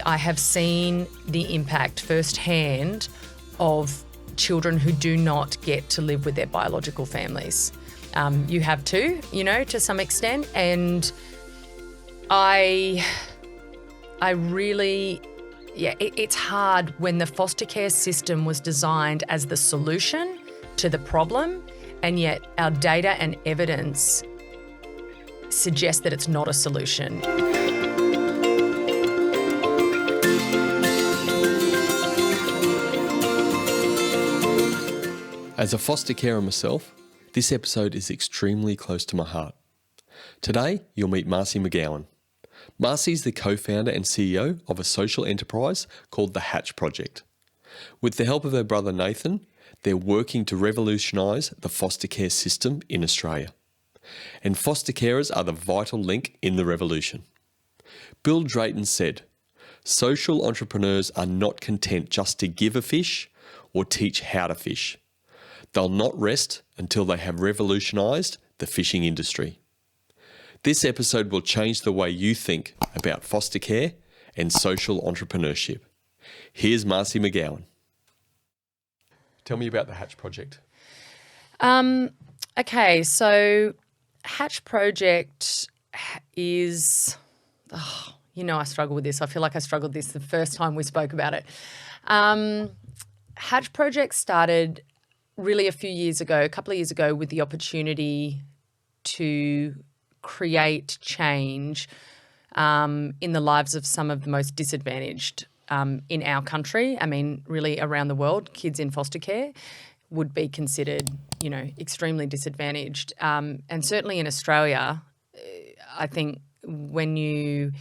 I have seen the impact firsthand of children who do not get to live with their biological families. You have too, to some extent. And I really, it's hard when the foster care system was designed as the solution to the problem, and yet our data and evidence suggest that it's not a solution. As a foster carer myself, this episode is extremely close to my heart. Today, you'll meet Marcie McGowan. Marcie is the co-founder and CEO of a social enterprise called the Hatch Project. With the help of her brother Nathan, they're working to revolutionise the foster care system in Australia. And foster carers are the vital link in the revolution. Bill Drayton said, "Social entrepreneurs are not content just to give a fish or teach how to fish. They'll not rest until they have revolutionised the fishing industry." This episode will change the way you think about foster care and social entrepreneurship. Here's Marcie McGowan. Tell me about the Hatch Project. Okay, so Hatch Project is, I struggle with this. I feel like I struggled this the first time we spoke about it. Hatch Project started really a couple of years ago, with the opportunity to create change in the lives of some of the most disadvantaged in our country. I mean, really around the world, kids in foster care would be considered, extremely disadvantaged. And certainly in Australia, I think when you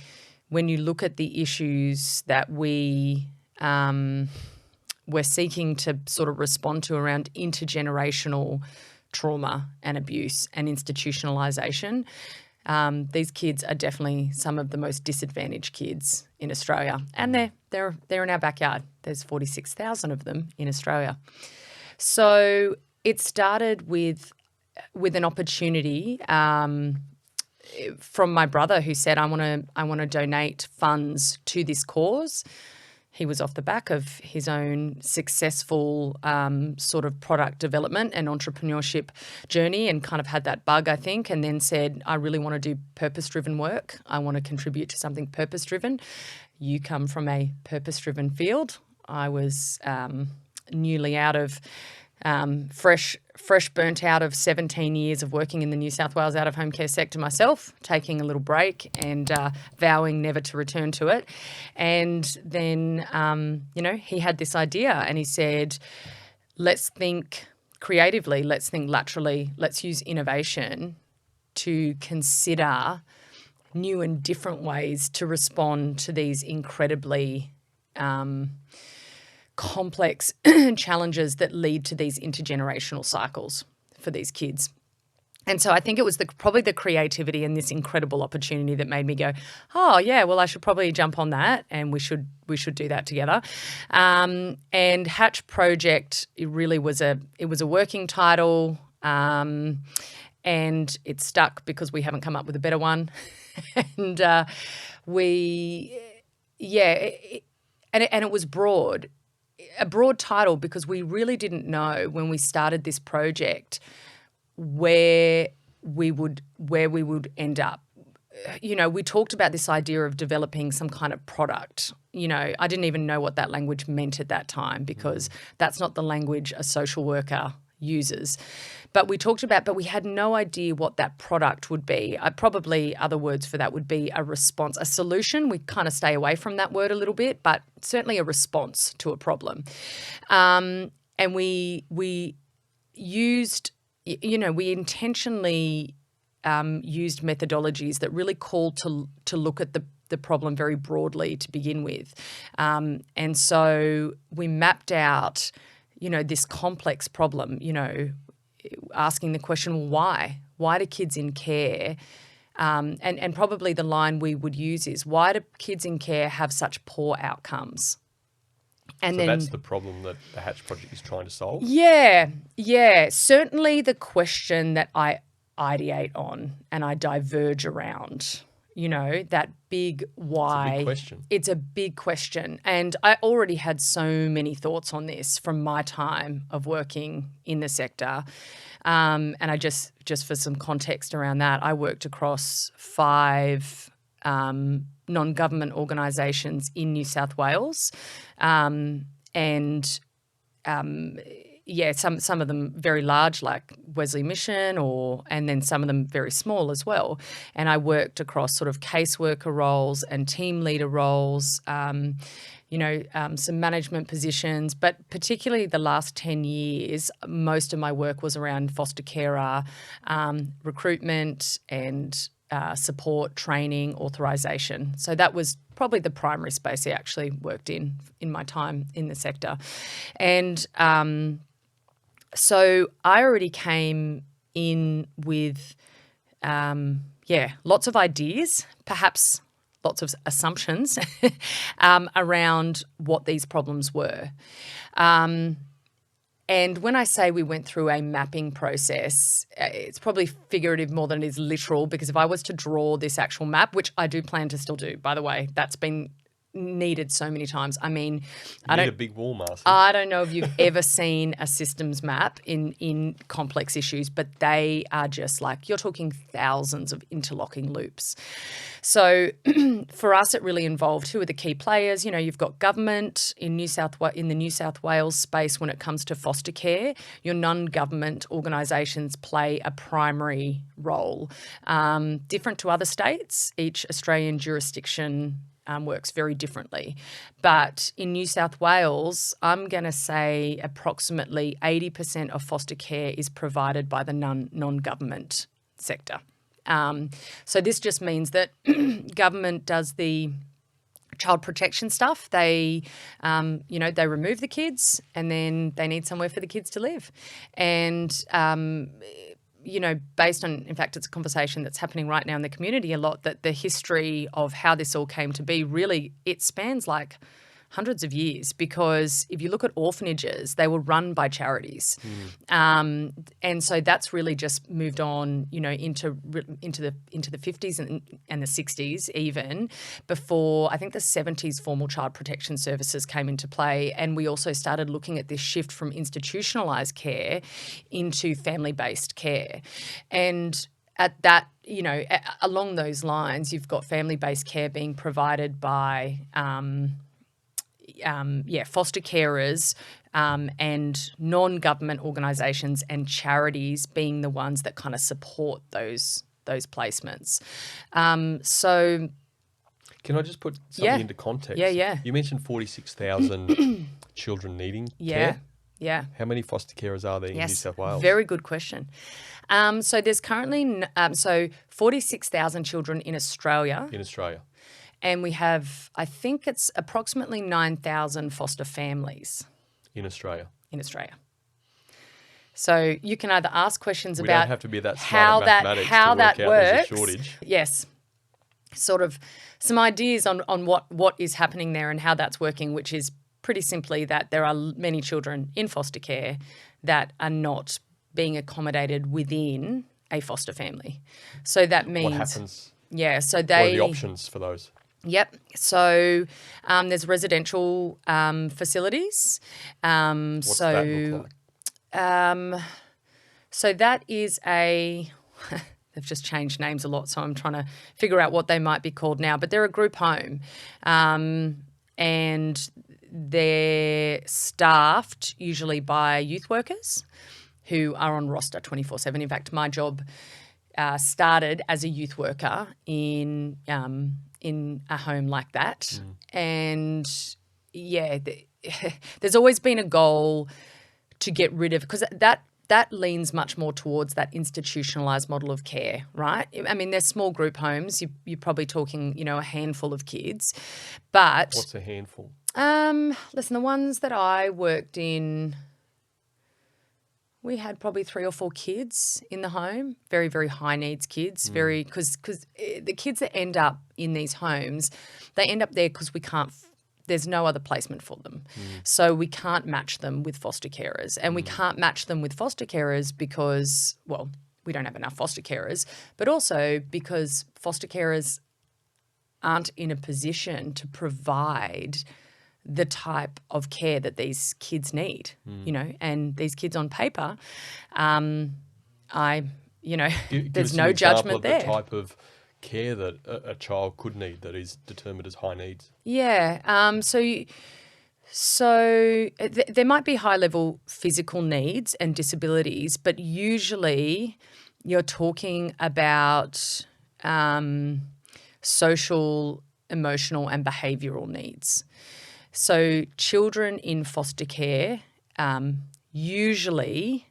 look at the issues that we're seeking to sort of respond to around intergenerational trauma and abuse and institutionalisation, these kids are definitely some of the most disadvantaged kids in Australia, and they're in our backyard. There's 46,000 of them in Australia. So it started with an opportunity from my brother, who said, "I want to donate funds to this cause." He was off the back of his own successful sort of product development and entrepreneurship journey, and kind of had that bug, I think, and then said, "I really want to do purpose-driven work. I want to contribute to something purpose-driven." You come from a purpose-driven field. I was newly out of fresh burnt out of 17 years of working in the New South Wales out-of-home care sector myself, taking a little break and vowing never to return to it. And then, he had this idea, and he said, "Let's think creatively, let's think laterally, let's use innovation to consider new and different ways to respond to these incredibly complex challenges that lead to these intergenerational cycles for these kids." And so I think it was probably the creativity and this incredible opportunity that made me go, "Oh yeah, well I should probably jump on that, and we should do that together." And Hatch Project, it was a working title, and it stuck because we haven't come up with a better one. And it was broad. A broad title because we really didn't know when we started this project where we would end up. We talked about this idea of developing some kind of product. I didn't even know what that language meant at that time, because that's not the language a social worker uses. But we had no idea what that product would be. Probably other words for that would be a response, a solution. We kind of stay away from that word a little bit, but certainly a response to a problem. And we used, we intentionally used methodologies that really called to look at the problem very broadly to begin with. And so we mapped out, this complex problem, asking the question, why? Why do kids in care, and probably the line we would use is, why do kids in care have such poor outcomes? And so then that's the problem that the Hatch Project is trying to solve? Yeah. Certainly the question that I ideate on and I diverge around that big why. It's a big question. It's a big question. And I already had so many thoughts on this from my time of working in the sector. And I just for some context around that, I worked across 5 non-government organisations in New South Wales. Some of them very large, like Wesley Mission, and then some of them very small as well. And I worked across sort of caseworker roles and team leader roles, some management positions, but particularly the last 10 years, most of my work was around foster carer recruitment and support, training, authorisation. So that was probably the primary space I actually worked in my time in the sector. And so I already came in with, lots of ideas, perhaps lots of assumptions around what these problems were. And when I say we went through a mapping process, it's probably figurative more than it is literal, because if I was to draw this actual map, which I do plan to still do, by the way, that's been needed so many times. I mean, you need a big wall, Marcie. I don't know if you've ever seen a systems map in complex issues, but they are just like, you're talking thousands of interlocking loops. So for us, it really involved who are the key players. You've got government in the New South Wales space when it comes to foster care. Your non-government organisations play a primary role, different to other states. Each Australian jurisdiction works very differently. But in New South Wales, I'm going to say approximately 80% of foster care is provided by the non-government sector. So this just means that government does the child protection stuff. They, they remove the kids and then they need somewhere for the kids to live. And based on, in fact, it's a conversation that's happening right now in the community a lot, that the history of how this all came to be, really, it spans like hundreds of years, because if you look at orphanages, they were run by charities. And so that's really just moved on, into the 50s and the 60s even, before I think the 70s formal child protection services came into play. And we also started looking at this shift from institutionalised care into family-based care. And at that, along those lines, you've got family-based care being provided by foster carers and non-government organisations and charities being the ones that kind of support those placements. So, can I just put something into context? Yeah. You mentioned 46,000 children needing care. Yeah. How many foster carers are there in New South Wales? Very good question. So there's currently 46,000 children in Australia. And we have, I think it's approximately 9,000 foster families. In Australia. So you can either ask questions we about don't have to be that smart at mathematics how to that work out works. There's a shortage. Yes. Sort of some ideas on what is happening there and how that's working, which is pretty simply that there are many children in foster care that are not being accommodated within a foster family. So that means... What happens? Yeah, so What are the options for those? Yep. So there's residential facilities. What's that look like? So that is a... They've just changed names a lot, so I'm trying to figure out what they might be called now. But they're a group home, and they're staffed usually by youth workers who are on roster 24/7. In fact, my job started as a youth worker in a home like that. And, there's always been a goal to get rid of, because that leans much more towards that institutionalised model of care, right? I mean, there's small group homes. You're probably talking, a handful of kids. But what's a handful? Listen, the ones that I worked in, we had probably 3 or 4 kids in the home, very, very high needs kids, because the kids that end up in these homes, they end up there because there's no other placement for them. So we can't match them with foster carers. And we can't match them with foster carers because, well, we don't have enough foster carers, but also because foster carers aren't in a position to provide the type of care that these kids need, and these kids on paper, there's Give us no an example judgment of there. the type of care that a child could need that is determined as high needs. Yeah. There might be high-level physical needs and disabilities, but usually you're talking about social, emotional and behavioural needs. So children in foster care usually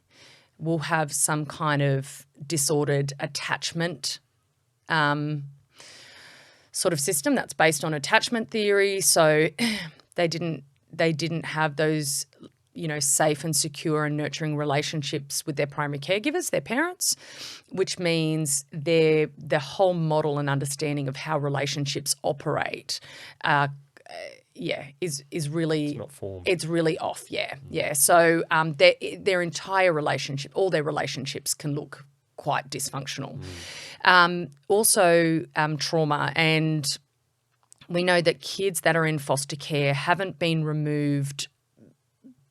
will have some kind of disordered attachment sort of system that's based on attachment theory. So they didn't have those, safe and secure and nurturing relationships with their primary caregivers, their parents, which means the whole model and understanding of how relationships operate is really It's not formed. It's really off. Yeah. So their entire relationship, all their relationships can look quite dysfunctional. Also trauma, and we know that kids that are in foster care haven't been removed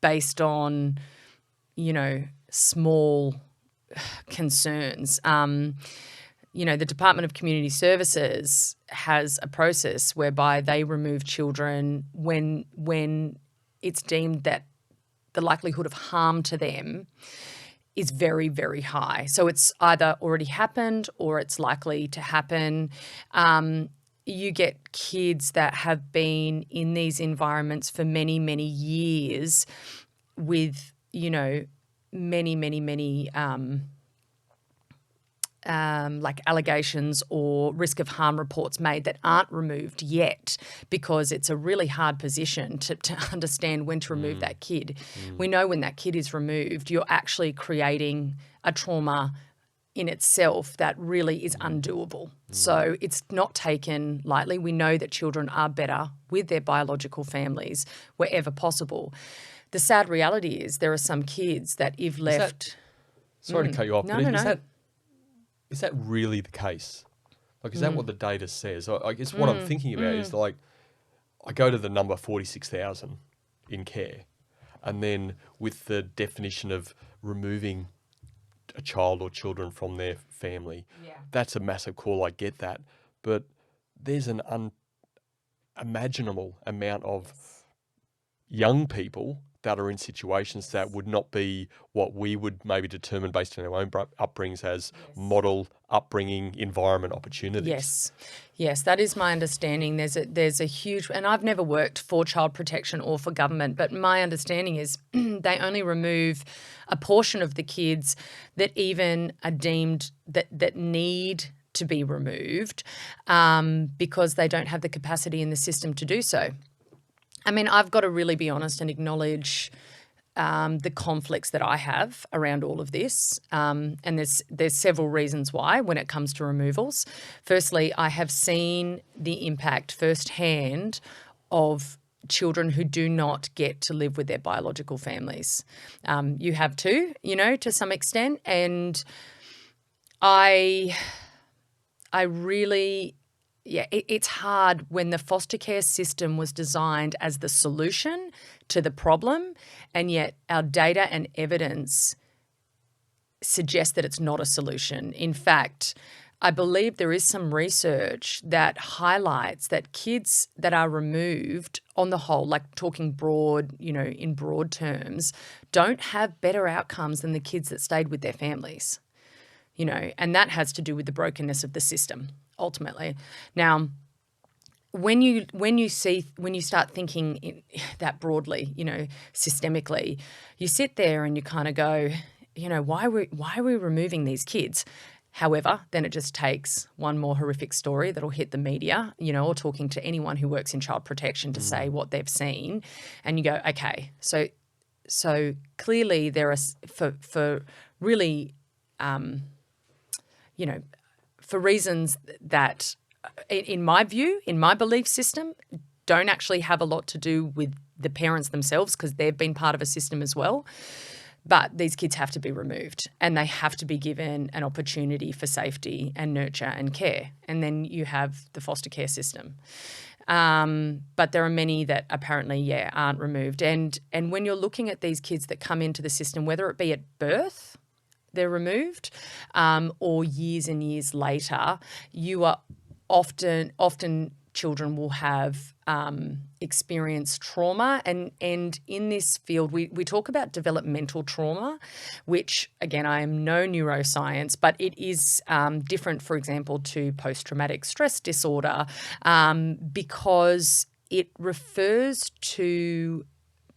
based on, small concerns. The Department of Community Services has a process whereby they remove children when it's deemed that the likelihood of harm to them is very, very high. So it's either already happened or it's likely to happen. You get kids that have been in these environments for many, many years with, many like allegations or risk of harm reports made that aren't removed yet, because it's a really hard position to understand when to remove that kid. We know when that kid is removed, you're actually creating a trauma in itself that really is undoable. So it's not taken lightly. We know that children are better with their biological families wherever possible. The sad reality is there are some kids that if left... Sorry to cut you off, but No. Is that really the case? Like, is that what the data says? I guess what I'm thinking about is, like, I go to the number 46,000 in care, and then with the definition of removing a child or children from their family, that's a massive call, I get that. But there's an unimaginable amount of young people that are in situations that would not be what we would maybe determine based on our own upbringings as model upbringing environment opportunities. Yes, that is my understanding. There's a huge, and I've never worked for child protection or for government, but my understanding is they only remove a portion of the kids that even are deemed that need to be removed because they don't have the capacity in the system to do so. I mean, I've got to really be honest and acknowledge the conflicts that I have around all of this, and there's several reasons why when it comes to removals. Firstly, I have seen the impact firsthand of children who do not get to live with their biological families. You have too, to some extent, and I really... Yeah, it's hard when the foster care system was designed as the solution to the problem, and yet our data and evidence suggest that it's not a solution. In fact, I believe there is some research that highlights that kids that are removed on the whole, like talking broad, in broad terms, don't have better outcomes than the kids that stayed with their families, and that has to do with the brokenness of the system. Ultimately, now, when you start thinking that broadly, systemically, you sit there and you kind of go, why are we removing these kids? However, then it just takes one more horrific story that'll hit the media, or talking to anyone who works in child protection to say what they've seen, and you go, okay, so clearly there are for really, for reasons that, in my view, in my belief system, don't actually have a lot to do with the parents themselves, because they've been part of a system as well. But these kids have to be removed and they have to be given an opportunity for safety and nurture and care. And then you have the foster care system. But there are many that apparently, aren't removed. And when you're looking at these kids that come into the system, whether it be at birth, they're removed, or years and years later, you are often children will have experienced trauma. And in this field, we talk about developmental trauma, which, again, I am no neuroscience, but it is different, for example, to post-traumatic stress disorder because it refers to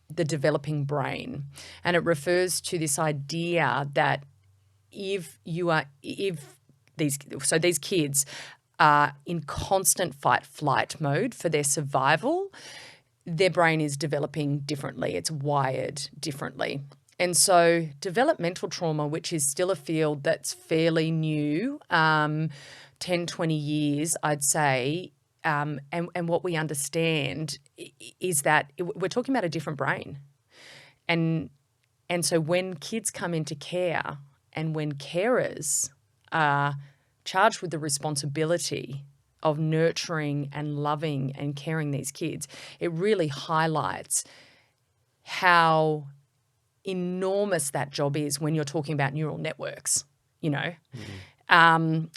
the developing brain, and it refers to this idea that these kids are in constant fight-flight mode for their survival, their brain is developing differently. It's wired differently. And so developmental trauma, which is still a field that's fairly new, 10, 20 years, I'd say, and what we understand is that we're talking about a different brain. And so when kids come into care and when carers are charged with the responsibility of nurturing and loving and caring these kids, it really highlights how enormous that job is when you're talking about neural networks,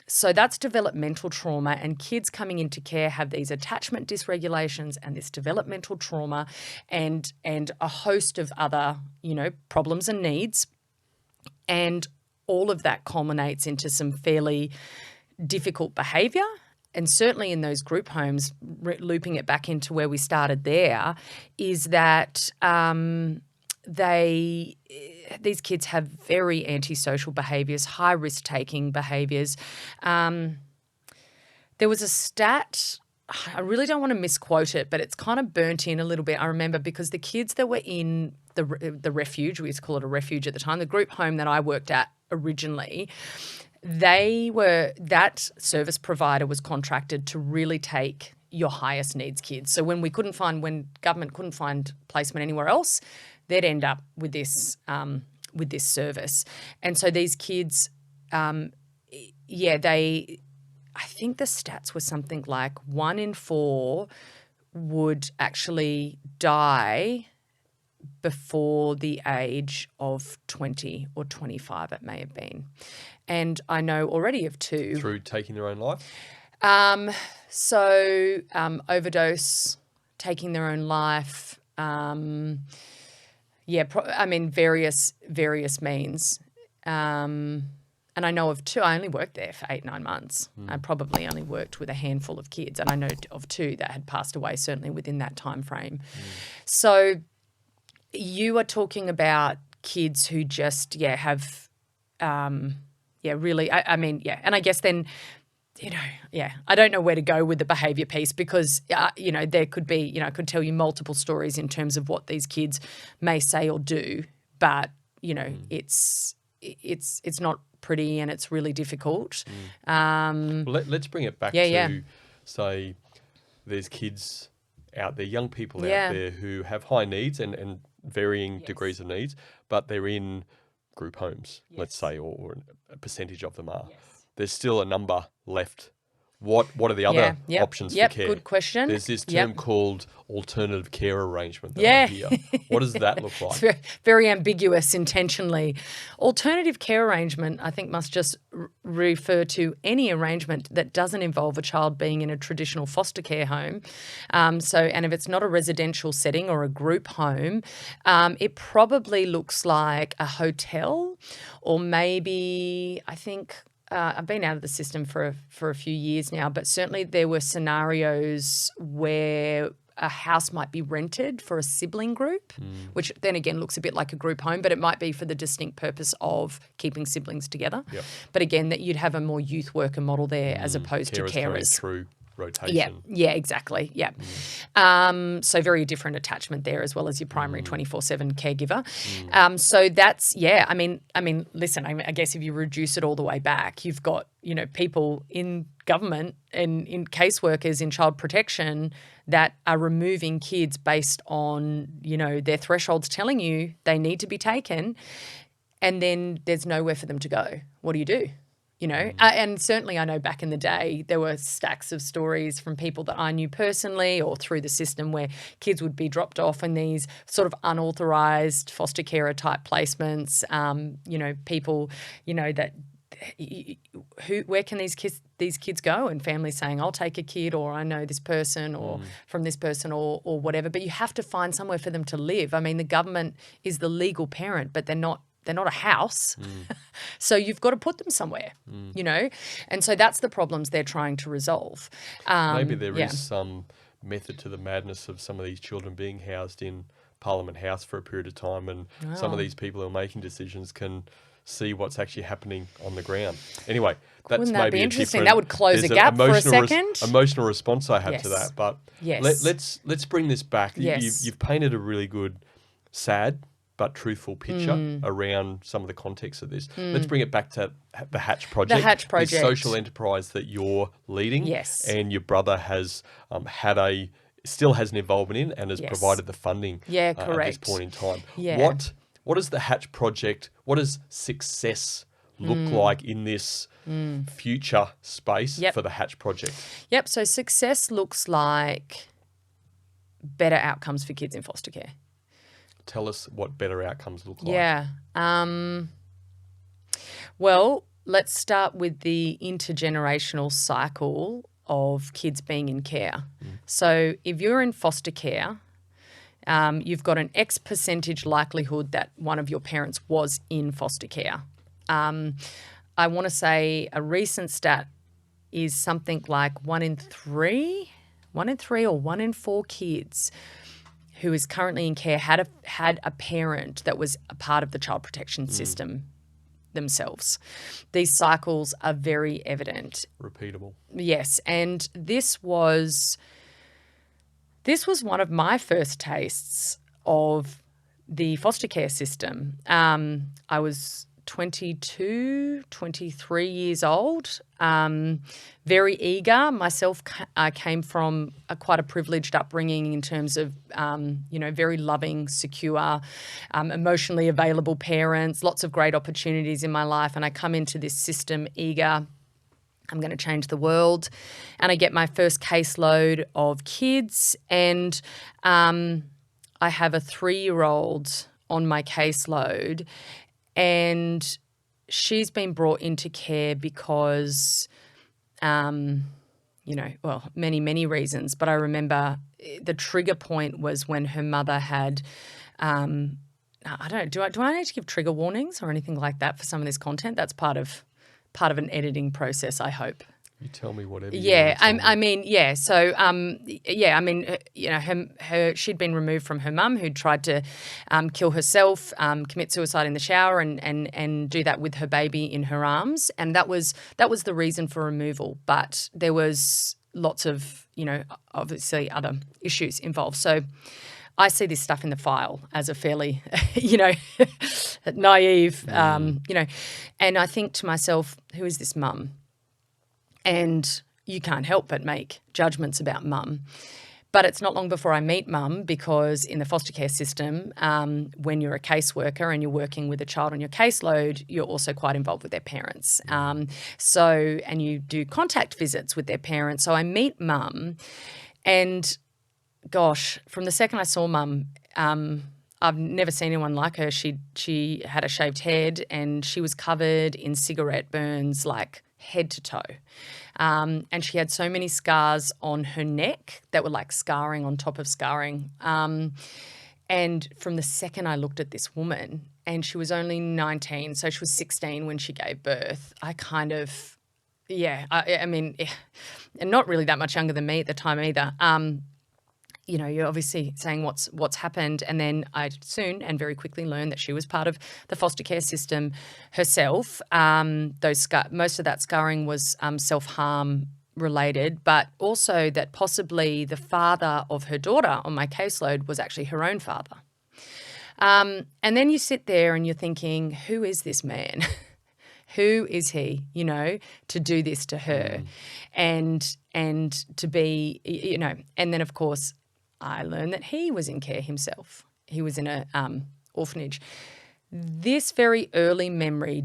So that's developmental trauma, and kids coming into care have these attachment dysregulations and this developmental trauma and a host of other, problems and needs. And all of that culminates into some fairly difficult behaviour. And certainly in those group homes, looping it back into where we started there, is that these kids have very antisocial behaviours, high risk-taking behaviours. There was a stat, I really don't want to misquote it, but it's kind of burnt in a little bit, I remember, because the kids that were in the refuge, we used to call it a refuge at the time, the group home that I worked at originally, that service provider was contracted to really take your highest needs kids. So when government couldn't find placement anywhere else, they'd end up with this service. And so these kids, I think the stats were something like 1 in 4 would actually die before the age of 20 or 25, it may have been. And I know already of 2. Through taking their own life? Overdose, taking their own life, various means. And I know of 2. I only worked there for 8-9 months. I probably only worked with a handful of kids, and I know of 2 that had passed away certainly within that time frame. So you are talking about kids who just have really. And I guess then, I don't know where to go with the behaviour piece because there could be, I could tell you multiple stories in terms of what these kids may say or do, but it's not pretty and it's really difficult. Let's bring it back to say there's kids out there, young people out there who have high needs and varying degrees of needs, but they're in group homes, let's say, or a percentage of them are. There's still a number left. What are the other options for care? Good question. There's this term called alternative care arrangement that I hear. What does that look like? It's very ambiguous intentionally. Alternative care arrangement, I think, must just refer to any arrangement that doesn't involve a child being in a traditional foster care home. And if it's not a residential setting or a group home, it probably looks like a hotel or maybe, I think, I've been out of the system for a few years now, but certainly there were scenarios where a house might be rented for a sibling group, which then again looks a bit like a group home, but it might be for the distinct purpose of keeping siblings together. Yep. But again, that you'd have a more youth worker model there as opposed to carers. Through rotation. Yeah, exactly. Yeah. So very different attachment there as well as your primary 24/7 caregiver. So that's, I mean, listen, I guess if you reduce it all the way back, you've got, people in government and in caseworkers in child protection that are removing kids based on, their thresholds telling you they need to be taken. and then there's nowhere for them to go. What do you do? You know, and certainly I know back in the day there were stacks of stories from people that I knew personally or through the system where kids would be dropped off in these sort of unauthorised foster carer type placements. You know, people, you know, that where can these kids go? And families saying, I'll take a kid, or I know this person, or from this person, or whatever. But you have to find somewhere for them to live. I mean, the government is the legal parent, but they're not a house. So you've got to put them somewhere, you know. And so that's the problems they're trying to resolve. Maybe there is some method to the madness of some of these children being housed in Parliament House for a period of time, and some of these people who are making decisions can see what's actually happening on the ground. Anyway, that's Wouldn't that maybe be a interesting? different... That would close a gap for a second. Emotional response I have to that. But Yes. let's bring this back. Yes. You've painted a really good, sad but truthful picture around some of the context of this. Let's bring it back to the Hatch Project. The Hatch Project. This social enterprise that you're leading. Yes. And your brother has still has an involvement in and has provided the funding at this point in time. Yeah. What is the Hatch Project? What does success look like in this future space for the Hatch Project? Yep. So success looks like better outcomes for kids in foster care. Tell us what better outcomes look like. Yeah. Well, let's start with the intergenerational cycle of kids being in care. So if you're in foster care, you've got an X percentage likelihood that one of your parents was in foster care. I want to say a recent stat is something like 1 in 3 or 1 in 4 kids who is currently in care had a parent that was a part of the child protection system themselves. These cycles are very evident. Repeatable. Yes, and this was one of my first tastes of the foster care system. I was 22, 23 years old, very eager. Myself, I came from quite a privileged upbringing in terms of, very loving, secure, emotionally available parents, lots of great opportunities in my life. And I come into this system eager. I'm going to change the world. And I get my first caseload of kids, and I have a 3-year-old on my caseload, and she's been brought into care because, many, many reasons. But I remember the trigger point was when her mother had, I don't know, do I need to give trigger warnings or anything like that for some of this content? That's part of an editing process, I hope. You tell me whatever. She'd been removed from her mum, who'd tried to kill herself, commit suicide in the shower, and do that with her baby in her arms, and that was the reason for removal. But there was lots of, obviously other issues involved. So I see this stuff in the file as a fairly, naive, and I think to myself, who is this mum? And you can't help but make judgments about mum. But it's not long before I meet mum, because in the foster care system, when you're a caseworker and you're working with a child on your caseload, you're also quite involved with their parents. And you do contact visits with their parents. So I meet mum, and gosh, from the second I saw mum, I've never seen anyone like her. She had a shaved head, and she was covered in cigarette burns, like head to toe. And she had so many scars on her neck that were like scarring on top of scarring. And from the second I looked at this woman, and she was only 19, so she was 16 when she gave birth, I kind of, and not really that much younger than me at the time either. You're obviously saying what's happened, and then I soon and very quickly learned that she was part of the foster care system herself. Most of that scarring was self-harm related, but also that possibly the father of her daughter on my caseload was actually her own father. And then you sit there and you're thinking, who is this man? Who is he, to do this to her? And to be, and then of course, I learned that he was in care himself. He was in a orphanage. this very early memory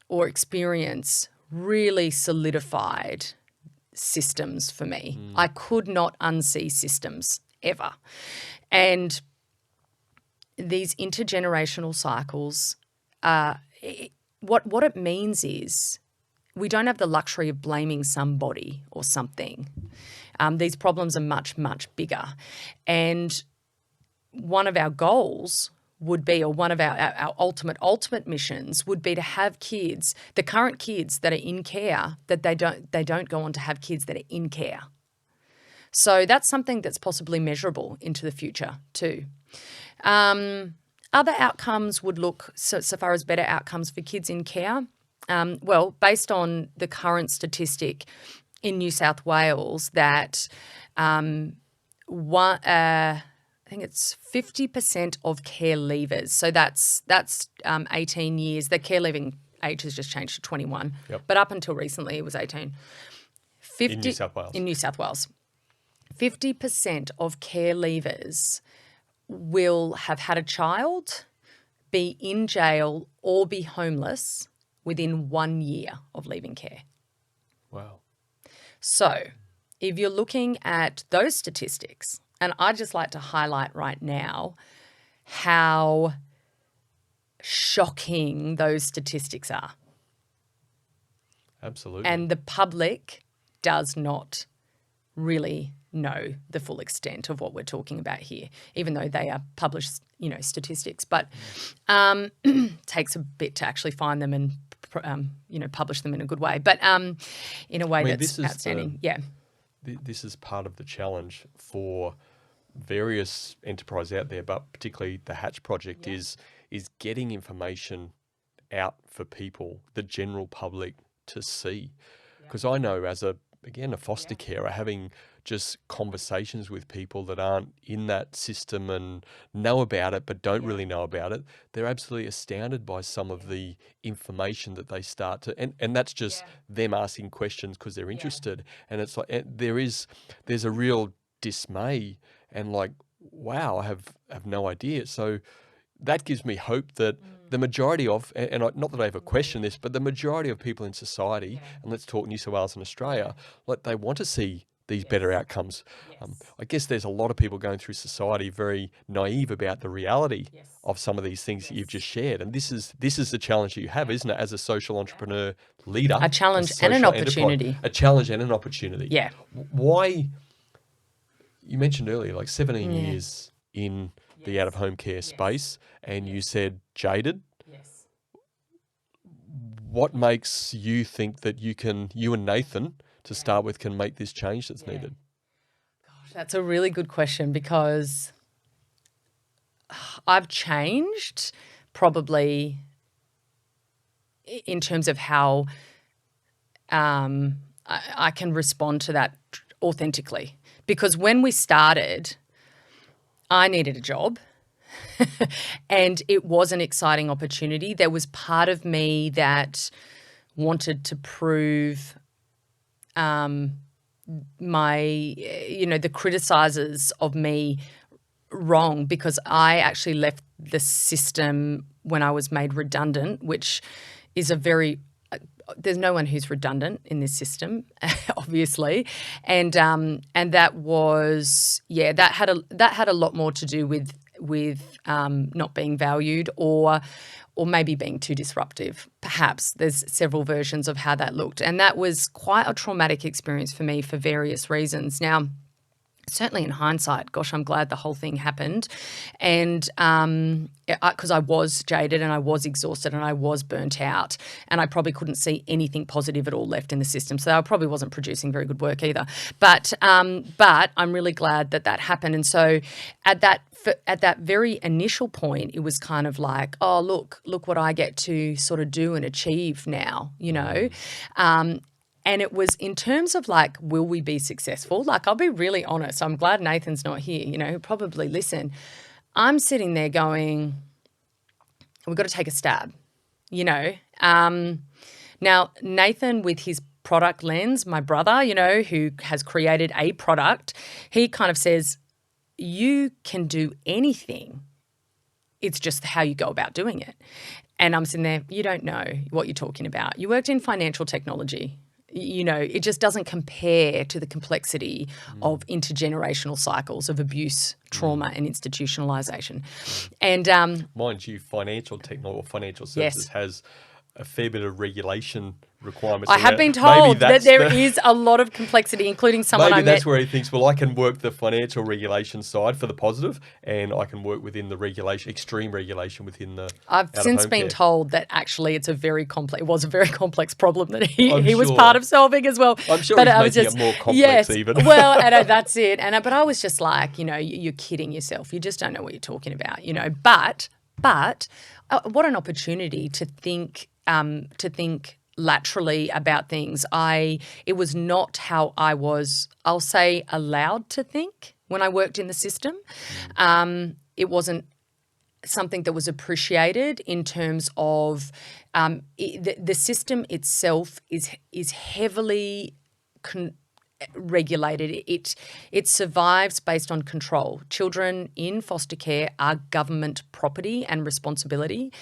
or experience really solidified systems for me. I could not unsee systems ever. And these intergenerational cycles, what it means is we don't have the luxury of blaming somebody or something. These problems are much, much bigger. And one of our goals would be, or one of our ultimate missions would be to have kids, the current kids that are in care, that they don't go on to have kids that are in care. So that's something that's possibly measurable into the future too. Other outcomes would look, so far as better outcomes for kids in care, based on the current statistic in New South Wales that I think it's 50% of care leavers. So that's 18 years. The care leaving age has just changed to 21. Yep. But up until recently, it was 18. In New South Wales. In New South Wales. 50% of care leavers will have had a child, be in jail, or be homeless within 1 year of leaving care. Wow. So if you're looking at those statistics, and I'd just like to highlight right now how shocking those statistics are. Absolutely. And the public does not really know the full extent of what we're talking about here, even though they are published, statistics. But takes a bit to actually find them and, publish them in a good way. But in a way that's outstanding. This is part of the challenge for various enterprises out there, but particularly the Hatch Project is getting information out for people, the general public, to see. Because I know as a foster carer, having just conversations with people that aren't in that system and know about it but don't really know about it, they're absolutely astounded by some of the information that they start to, and that's just them asking questions because they're interested. And it's like there's a real dismay and like, wow, I have no idea. So that gives me hope that the majority of, not that I ever question this, but the majority of people in society, and let's talk New South Wales and Australia, like they want to see these better outcomes. I guess there's a lot of people going through society very naive about the reality of some of these things that you've just shared. And this is the challenge that you have, isn't it, as a social entrepreneur leader? A challenge and an opportunity. A challenge and an opportunity. Yeah. Why, you mentioned earlier, like 17 years in the out-of-home care space, and you said jaded. Yes. What makes you think that you and Nathan, to start with, can make this change that's needed? Gosh, that's a really good question, because I've changed probably in terms of how I can respond to that authentically. Because when we started, I needed a job and it was an exciting opportunity. There was part of me that wanted to prove the criticizers of me wrong, because I actually left the system when I was made redundant, which is there's no one who's redundant in this system, obviously, and that was that had a lot more to do with not being valued or maybe being too disruptive. Perhaps there's several versions of how that looked, and that was quite a traumatic experience for me for various reasons. Now, certainly in hindsight, gosh, I'm glad the whole thing happened. And because I was jaded and I was exhausted and I was burnt out, and I probably couldn't see anything positive at all left in the system. So I probably wasn't producing very good work either. But I'm really glad that happened. And so at that very initial point, it was kind of like, oh, look what I get to sort of do and achieve now, And it was in terms of like, will we be successful? Like, I'll be really honest. I'm glad Nathan's not here, he'll probably listen. I'm sitting there going, we've got to take a stab, Now, Nathan, with his product lens, my brother, who has created a product, he kind of says, you can do anything It's just how you go about doing it. And I'm sitting there, you don't know what you're talking about. You worked in financial technology. You know, it just doesn't compare to the complexity of intergenerational cycles of abuse, trauma, and institutionalization. And mind you, financial technology or financial services has a fair bit of regulation requirements. I have been told that there is a lot of complexity, including someone I met. Maybe that's where he thinks, well, I can work the financial regulation side for the positive, and I can work within the regulation, extreme regulation within the. I've since been told that actually it was a very complex problem that he was part of solving as well. I'm sure he's making it more complex even. Well, and that's it. But I was just like, you know, you're kidding yourself. You just don't know what you're talking about, you know. But what an opportunity to think laterally about things. It was not how I was, I'll say, allowed to think when I worked in the system. It wasn't something that was appreciated in terms of the system itself is heavily regulated. It survives based on control. Children in foster care are government property and responsibility.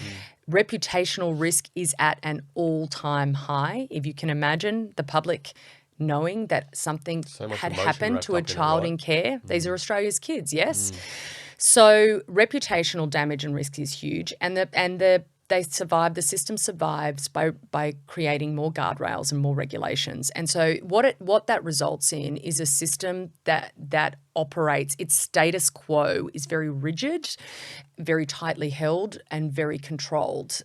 Reputational risk is at an all-time high. If you can imagine the public knowing that something had happened to a child in care. These are Australia's kids, yes? So reputational damage and risk is huge, and they survive. The system survives by creating more guardrails and more regulations. And so what that results in is a system that operates. Its status quo is very rigid, very tightly held, and very controlled.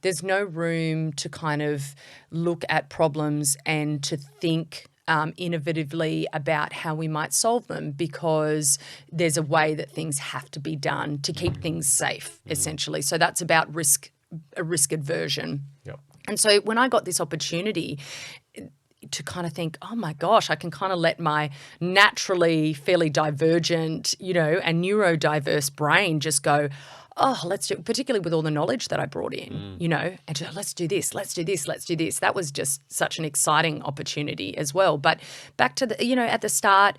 There's no room to kind of look at problems and to think innovatively about how we might solve them, because there's a way that things have to be done to keep things safe, essentially. So that's about risk aversion. Yep. And so when I got this opportunity to kind of think, oh my gosh, I can kind of let my naturally fairly divergent, you know, and neurodiverse brain just go, oh, let's do it, particularly with all the knowledge that I brought in, you know, and just, let's do this. That was just such an exciting opportunity as well. But back to the, you know, at the start,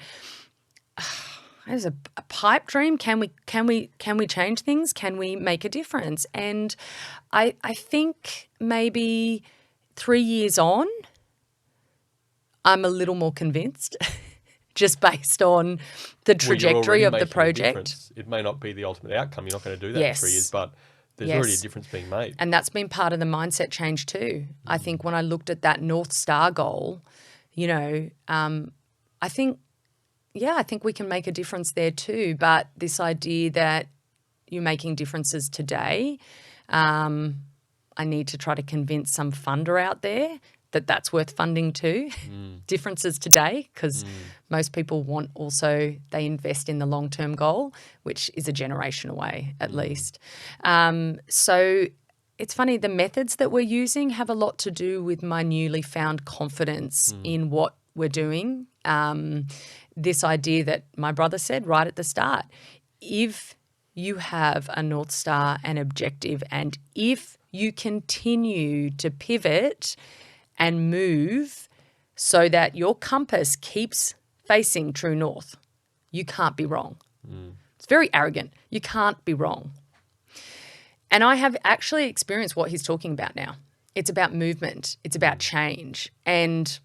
it was a pipe dream. Can we change things? Can we make a difference? And I think maybe 3 years on, I'm a little more convinced. Just based on the trajectory of the project. It may not be the ultimate outcome. You're not going to do that in 3 years, but there's already a difference being made. And that's been part of the mindset change too. I think when I looked at that North Star goal, you know, I think we can make a difference there too. But this idea that you're making differences today, I need to try to convince some funder out there that that's worth funding too. Differences today, because most people they invest in the long-term goal, which is a generation away at least. So it's funny, the methods that we're using have a lot to do with my newly found confidence in what we're doing. This idea that my brother said right at the start, if you have a North Star, an objective, and if you continue to pivot and move so that your compass keeps facing true north, you can't be wrong. It's very arrogant. You can't be wrong. And I have actually experienced what he's talking about now. It's about movement. It's about change. And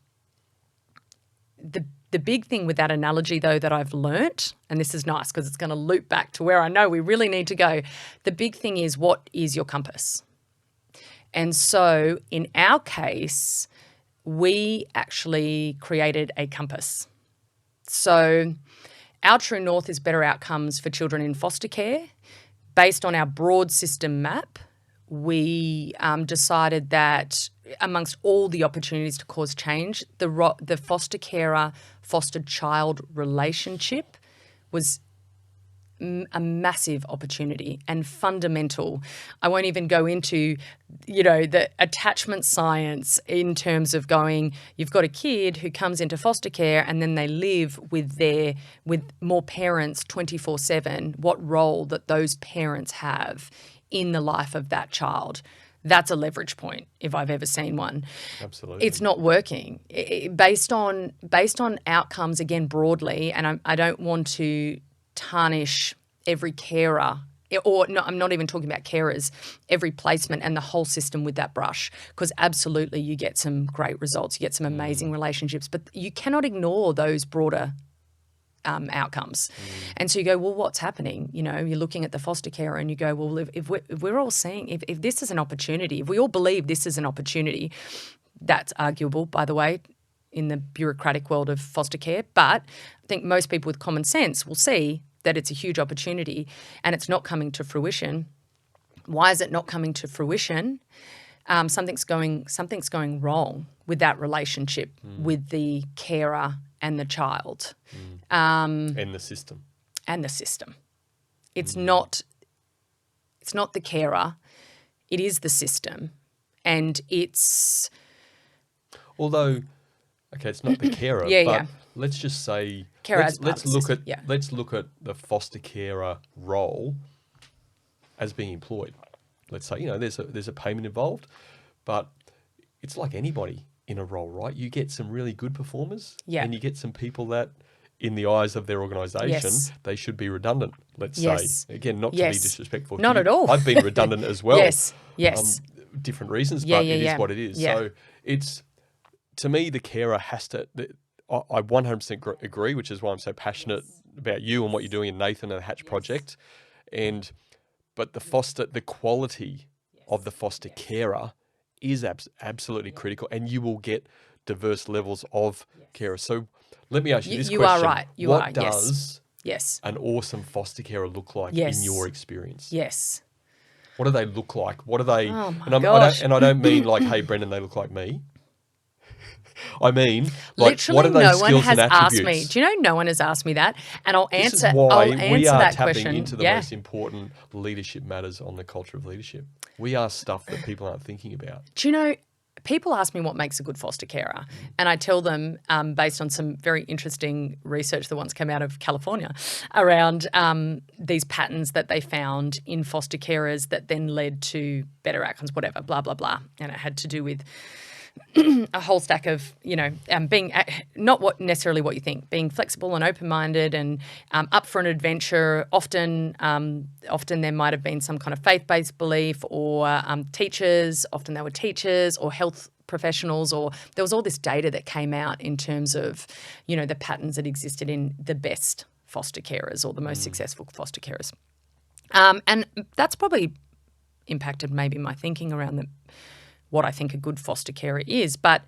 the big thing with that analogy, though, that I've learnt, and this is nice because it's going to loop back to where I know we really need to go, the big thing is, what is your compass? And so in our case, we actually created a compass. So our true north is better outcomes for children in foster care. Based on our broad system map, we decided that amongst all the opportunities to cause change, the foster carer fostered child relationship was a massive opportunity and fundamental. I won't even go into, you know, the attachment science in terms of going, you've got a kid who comes into foster care and then they live with more parents 24/7, what role that those parents have in the life of that child. That's a leverage point if I've ever seen one. Absolutely. It's not working. Based on outcomes, again, broadly, and I don't want to tarnish every carer or no, I'm not even talking about carers, every placement and the whole system with that brush, because absolutely you get some great results, you get some amazing relationships, but you cannot ignore those broader outcomes. And so you go, well, what's happening? You know, you're looking at the foster carer and you go, well, if we're all seeing, if this is an opportunity, if we all believe this is an opportunity, that's arguable, by the way, in the bureaucratic world of foster care. But I think most people with common sense will see that it's a huge opportunity and it's not coming to fruition. Why is it not coming to fruition? Something's going wrong with that relationship with the carer and the child. And the system. And the system. It's not the carer, it is the system. And it's... Although, okay, it's not the carer, but let's just say... Let's look at the foster carer role as being employed. Let's say, you know, there's a payment involved, but it's like anybody in a role, right? You get some really good performers and you get some people that, in the eyes of their organisation, they should be redundant, let's say. Again, not to be disrespectful. Not at all. I've been redundant as well. Yes. Different reasons, but it is what it is. So it's, to me, the carer has to... I 100% agree, which is why I'm so passionate about you and what you're doing in Nathan and the Hatch Project. But the quality of the foster carer is absolutely critical, and you will get diverse levels of carers. So let me ask you this question. You are right. What does yes. an awesome foster carer look like in your experience? Yes. What do they look like? What are they? Oh my gosh. I don't mean like, hey, Brendan, they look like me. I mean, like, literally, what are those no one skills has and asked attributes? me. Do you know no one has asked me that? And I'll answer. This is why we are that tapping question. into the most important leadership matters on the culture of leadership. We are stuff that people aren't thinking about. Do you know? People ask me what makes a good foster carer, and I tell them, based on some very interesting research that once came out of California around these patterns that they found in foster carers that then led to better outcomes, whatever, blah, blah, blah. And it had to do with a whole stack of, being not necessarily what you think, being flexible and open-minded and up for an adventure. Often there might have been some kind of faith-based belief, or teachers. Often they were teachers or health professionals, or there was all this data that came out in terms of, the patterns that existed in the best foster carers or the most successful foster carers. And that's probably impacted maybe my thinking around what I think a good foster carer is. But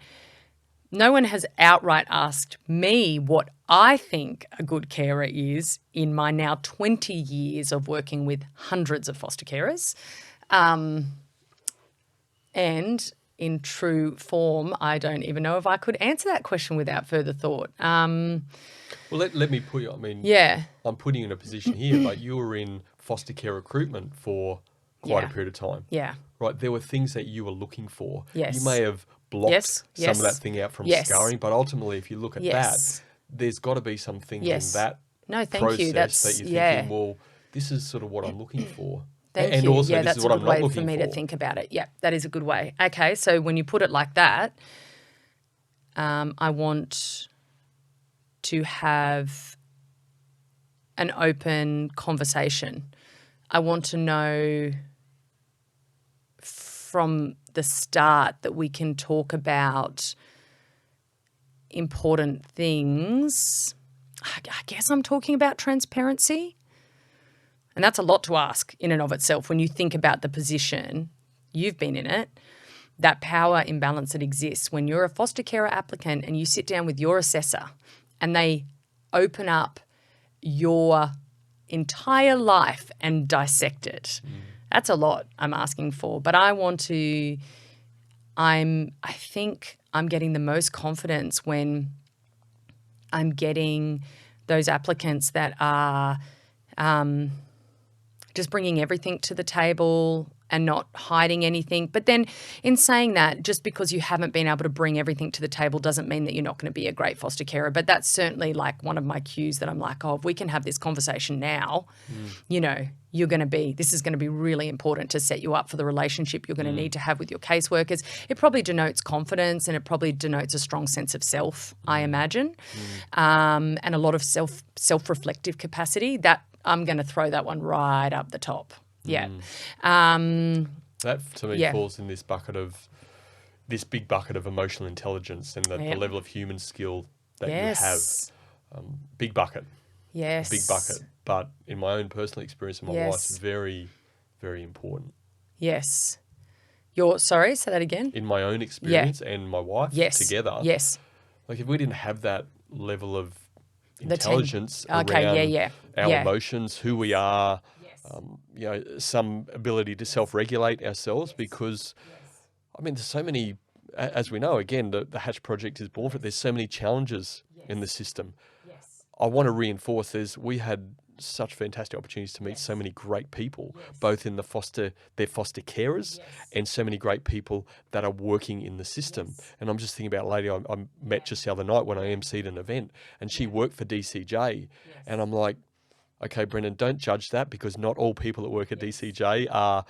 no one has outright asked me what I think a good carer is in my now 20 years of working with hundreds of foster carers. And in true form, I don't even know if I could answer that question without further thought. Well, let me put you, I'm putting you in a position here, but you were in foster care recruitment for quite a period of time. Yeah. Right, there were things that you were looking for. Yes. You may have blocked some of that thing out from scarring, but ultimately, if you look at that, there's got to be some things in that process that you're thinking, well, this is sort of what I'm looking for. Thank you. Also, this that's is what a I'm good not way looking for me for. to think about it. Yeah, that is a good way. Okay, so when you put it like that, I want to have an open conversation. I want to know from the start that we can talk about important things. I guess I'm talking about transparency. And that's a lot to ask in and of itself when you think about the position, you've been in it, that power imbalance that exists when you're a foster carer applicant and you sit down with your assessor and they open up your entire life and dissect it. That's a lot I'm asking for. But I think I'm getting the most confidence when I'm getting those applicants that are just bringing everything to the table and not hiding anything. But then in saying that, just because you haven't been able to bring everything to the table doesn't mean that you're not going to be a great foster carer. But that's certainly like one of my cues that I'm like, if we can have this conversation now, this is going to be really important to set you up for the relationship you're going to need to have with your caseworkers. It probably denotes confidence and it probably denotes a strong sense of self, I imagine, and a lot of self-reflective capacity that I'm going to throw that one right up the top. Yeah. That to me Yeah. falls in this big bucket of emotional intelligence and the level of human skill that you have. Big bucket. Yes. Big bucket. But in my own personal experience and my wife's, very, very important. Yes. Sorry, say that again. In my own experience and my wife together. Yes. Like if we didn't have that level of intelligence around our emotions, who we are, some ability to self-regulate ourselves, because I mean, there's so many, as we know, again, the Hatch Project is born for it. There's so many challenges in the system. I want to reinforce we had such fantastic opportunities to meet so many great people, both in their foster carers and so many great people that are working in the system. And I'm just thinking about a lady I met just the other night when I emceed an event, and she worked for DCJ. And I'm like, okay, Brendan, don't judge that, because not all people that work at DCJ are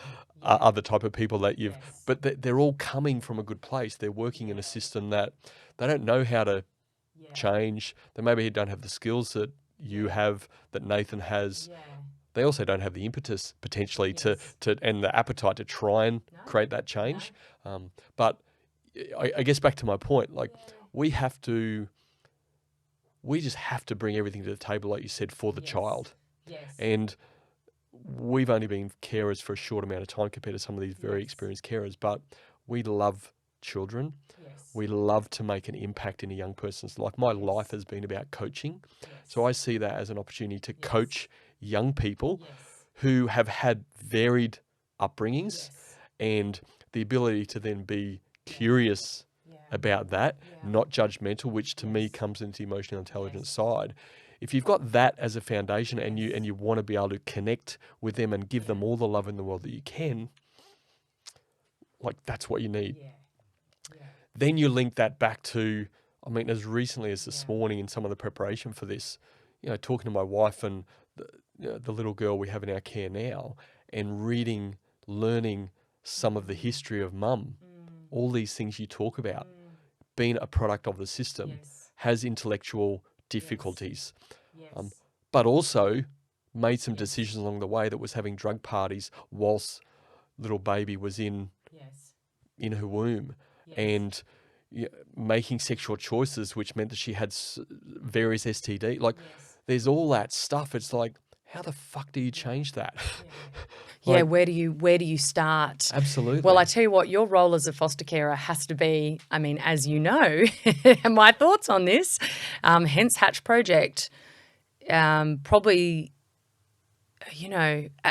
the type of people that you've... But they're all coming from a good place. They're working in a system that they don't know how to change. They maybe don't have the skills that you have, that Nathan has. They also don't have the impetus potentially to and the appetite to try and create that change. But I guess back to my point, like we just have to bring everything to the table, like you said, for the child. And we've only been carers for a short amount of time compared to some of these very experienced carers, but we love children. We love to make an impact in a young person's life. My life has been about coaching. So I see that as an opportunity to coach young people who have had varied upbringings and the ability to then be curious about that, not judgmental, which to me comes into the emotional intelligence side. If you've got that as a foundation and you want to be able to connect with them and give them all the love in the world that you can, like that's what you need. Then you link that back to, I mean, as recently as this morning in some of the preparation for this, talking to my wife and the little girl we have in our care now, and learning some of the history of mum, all these things you talk about, being a product of the system, has intellectual difficulties, but also made some decisions along the way that was having drug parties whilst little baby was in her womb, and making sexual choices, which meant that she had various STD. Like, there's all that stuff. It's like, how the fuck do you change that? Where do you start? Absolutely. Well, I tell you what, your role as a foster carer has to be, I mean, as you know, my thoughts on this, hence Hatch Project, probably,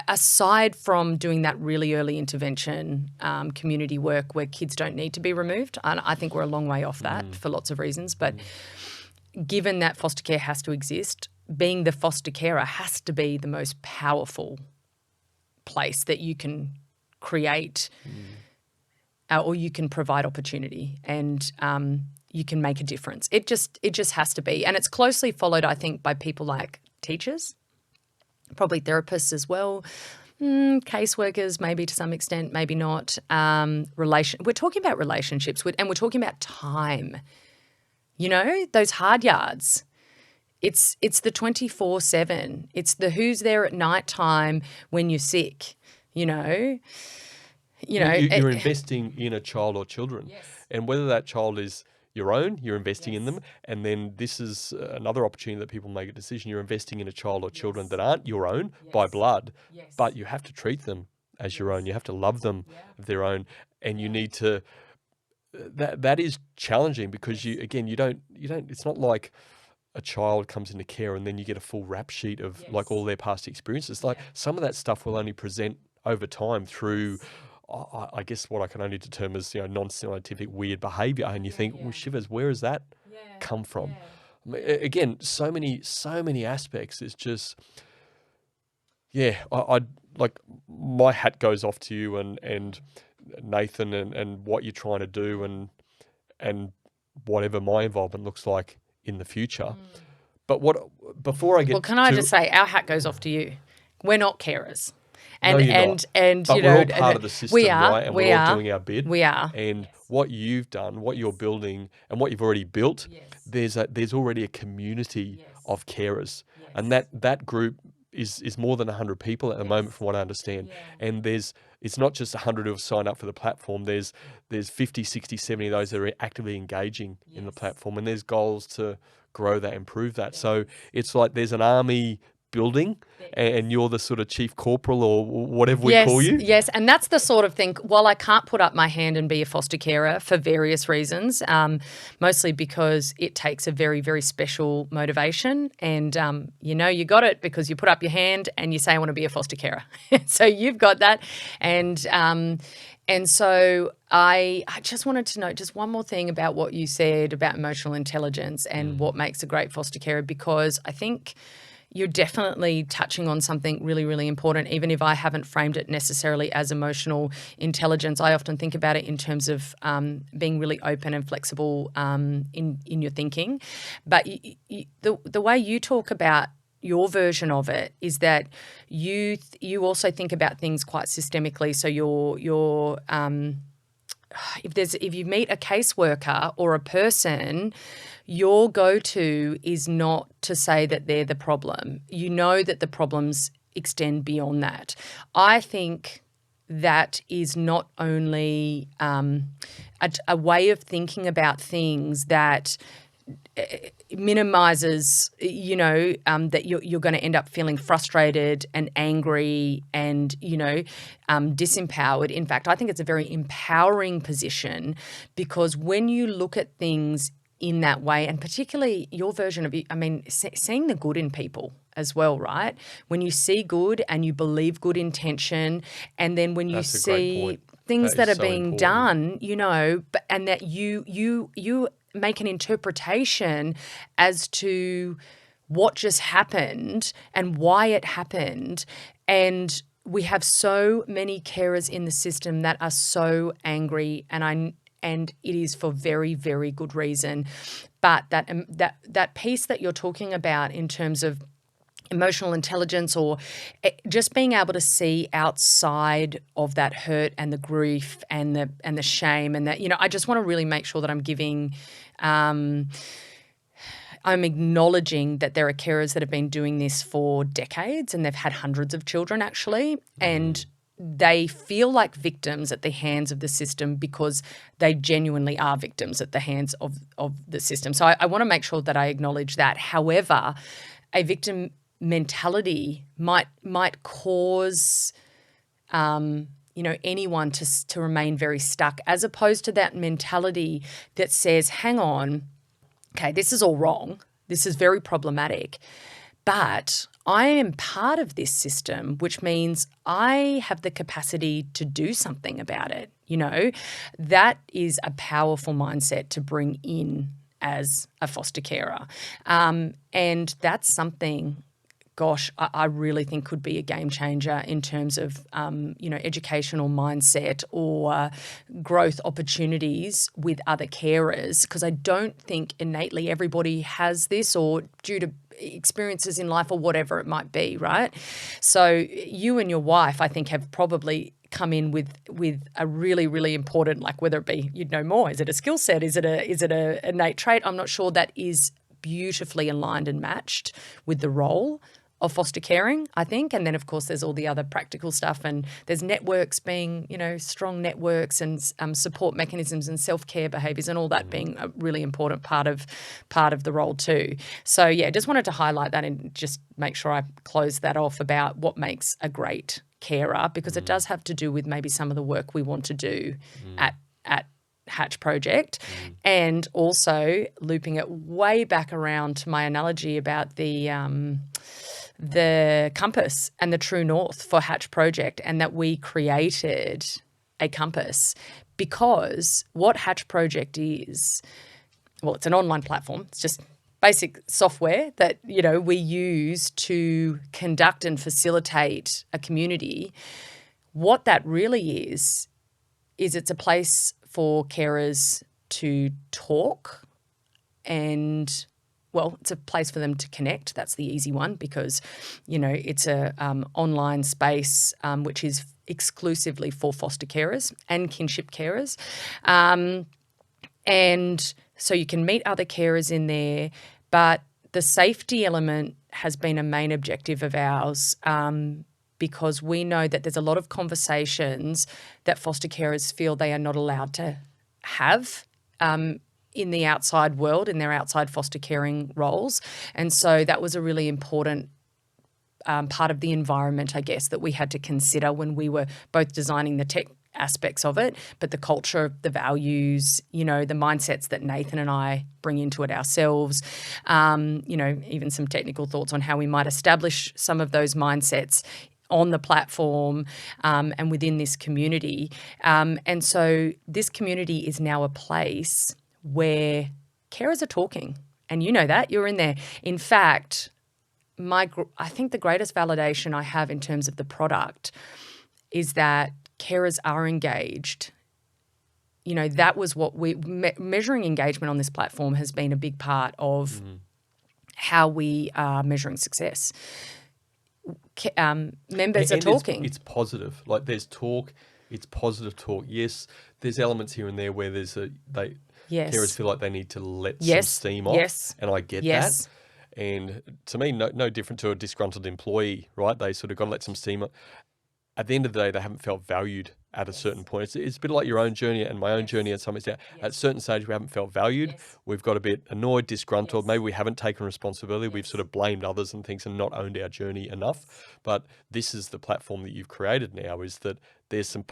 aside from doing that really early intervention community work where kids don't need to be removed, and I think we're a long way off that for lots of reasons, but given that foster care has to exist, being the foster carer has to be the most powerful place that you can create or you can provide opportunity, and you can make a difference. It just has to be. And it's closely followed, I think, by people like teachers, probably therapists as well, caseworkers maybe to some extent, maybe not. We're talking about relationships and we're talking about time. Those hard yards. It's the 24/7. It's the who's there at night time when you're sick. You're investing in a child or children, and whether that child is your own, you're investing in them, and then this is another opportunity that people make a decision. You're investing in a child or children that aren't your own by blood, but you have to treat them as your own. You have to love them of their own, and you need to. That is challenging because you don't. It's not like a child comes into care and then you get a full rap sheet of like all their past experiences. Like some of that stuff will only present over time through, I guess, what I can only determine as non-scientific weird behaviour. And you think, well, shivers, where has that come from? I mean, again, so many aspects. It's just, I like my hat goes off to you and Nathan and what you're trying to do and whatever my involvement looks like in the future. But before I get can I just say, our hat goes off to you. We're not carers. And, no, you're not. But we're all part of the system, we are, right? And we're all doing our bit. We are. And what you've done, what you're building, and what you've already built, there's already a community of carers. And that group is more than 100 people at the moment, from what I understand. Yeah. And it's not just 100 who have signed up for the platform. There's 50, 60, 70 of those that are actively engaging in the platform, and there's goals to grow that, improve that. So it's like there's an army building, and you're the sort of chief corporal or whatever we call you. Yes, and that's the sort of thing. While I can't put up my hand and be a foster carer for various reasons, mostly because it takes a very, very special motivation, and you got it because you put up your hand and you say, I want to be a foster carer. So you've got that, and so I just wanted to know just one more thing about what you said about emotional intelligence and what makes a great foster carer, because I think you're definitely touching on something really, really important. Even if I haven't framed it necessarily as emotional intelligence, I often think about it in terms of being really open and flexible in your thinking. But the way you talk about your version of it is that you also think about things quite systemically. So you're if you meet a caseworker or a person, your go-to is not to say that they're the problem. You know that the problems extend beyond that. I think that is not only a way of thinking about things that minimizes, that you're going to end up feeling frustrated and angry and, disempowered. In fact, I think it's a very empowering position, because when you look at things in that way, and particularly your version of it, seeing the good in people as well, right? When you see good and you believe good intention, and then when you see things that are being done, and that you make an interpretation as to what just happened and why it happened. And we have so many carers in the system that are so angry, and it is for very, very good reason. But that piece that you're talking about in terms of emotional intelligence, or just being able to see outside of that hurt and the grief and the shame, and that, I just want to really make sure that I'm giving, I'm acknowledging that there are carers that have been doing this for decades, and they've had hundreds of children actually, and they feel like victims at the hands of the system because they genuinely are victims at the hands of the system. So I want to make sure that I acknowledge that. However, a victim mentality might cause anyone to remain very stuck, as opposed to that mentality that says, hang on, okay, this is all wrong, this is very problematic, but I am part of this system, which means I have the capacity to do something about it. That is a powerful mindset to bring in as a foster carer. And that's something, gosh, I really think could be a game changer in terms of, educational mindset or growth opportunities with other carers, because I don't think innately everybody has this, or due to experiences in life or whatever it might be, right? So you and your wife, I think, have probably come in with a really, really important, like, whether it be, you'd know more, is it a skill set, is it a innate trait? I'm not sure. That is beautifully aligned and matched with the role of foster caring, I think. And then, of course, there's all the other practical stuff, and there's networks being, strong networks, and support mechanisms and self-care behaviours, and all that being a really important part of the role too. So, yeah, just wanted to highlight that and just make sure I close that off about what makes a great carer, because it does have to do with maybe some of the work we want to do at Hatch Project, and also looping it way back around to my analogy about the compass and the true north for Hatch Project, and that we created a compass, because what Hatch Project is, well, it's an online platform. It's just basic software that, we use to conduct and facilitate a community. What that really is it's a place for carers to talk, and, well, it's a place for them to connect. That's the easy one, because, it's a online space which is exclusively for foster carers and kinship carers. And so you can meet other carers in there, but the safety element has been a main objective of ours, because we know that there's a lot of conversations that foster carers feel they are not allowed to have in the outside world, in their outside foster caring roles. And so that was a really important part of the environment, I guess, that we had to consider when we were both designing the tech aspects of it, but the culture, the values, the mindsets that Nathan and I bring into it ourselves, even some technical thoughts on how we might establish some of those mindsets on the platform and within this community. And so this community is now a place where carers are talking. And you know that, you're in there. In fact, I think the greatest validation I have in terms of the product is that carers are engaged. That was what measuring engagement on this platform has been a big part of how we are measuring success. Members are talking. It's positive. Like there's talk, it's positive talk. Yes, there's elements here and there where carers feel like they need to let some steam off. And I get that. And to me, no different to a disgruntled employee, right? They sort of got to let some steam off. At the end of the day, they haven't felt valued at a certain point. It's a bit like your own journey and my own journey at some extent. At a certain stage, we haven't felt valued. We've got a bit annoyed, disgruntled. Maybe we haven't taken responsibility. We've sort of blamed others and things and not owned our journey enough. But this is the platform that you've created now, is that there's some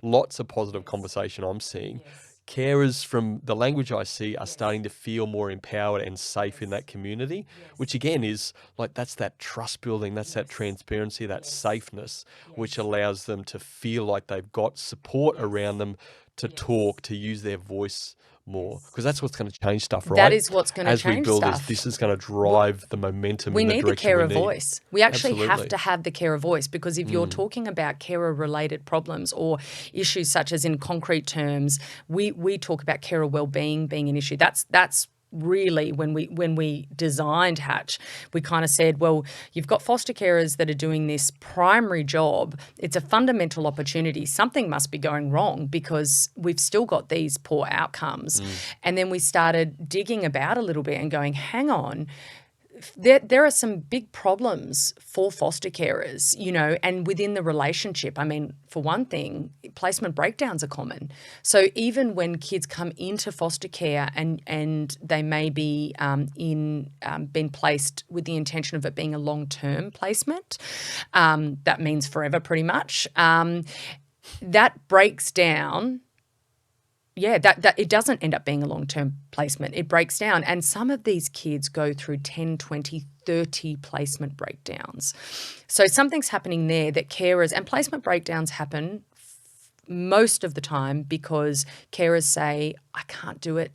lots of positive conversation I'm seeing. Carers, from the language I see, are starting to feel more empowered and safe in that community, which again is like, that's that trust building, that's that transparency, that safeness, which allows them to feel like they've got support around them to talk, to use their voice more, because that's what's going to change stuff, right? That is what's going to change stuff. As we build this is going to drive the momentum in the direction we need. We need the carer voice. We actually have to have the carer voice, because if you're talking about carer-related problems or issues such as in concrete terms, we talk about carer wellbeing being an issue. That's really when we designed Hatch, we kind of said, well, you've got foster carers that are doing this primary job. It's a fundamental opportunity. Something must be going wrong because we've still got these poor outcomes. And then we started digging about a little bit and going, hang on, there are some big problems for foster carers, and within the relationship. I mean, for one thing, placement breakdowns are common. So even when kids come into foster care and they may be been placed with the intention of it being a long-term placement, that means forever pretty much, that breaks down. Yeah, that it doesn't end up being a long-term placement. It breaks down. And some of these kids go through 10, 20, 30 placement breakdowns. So something's happening there that carers, and placement breakdowns happen most of the time because carers say, I can't do it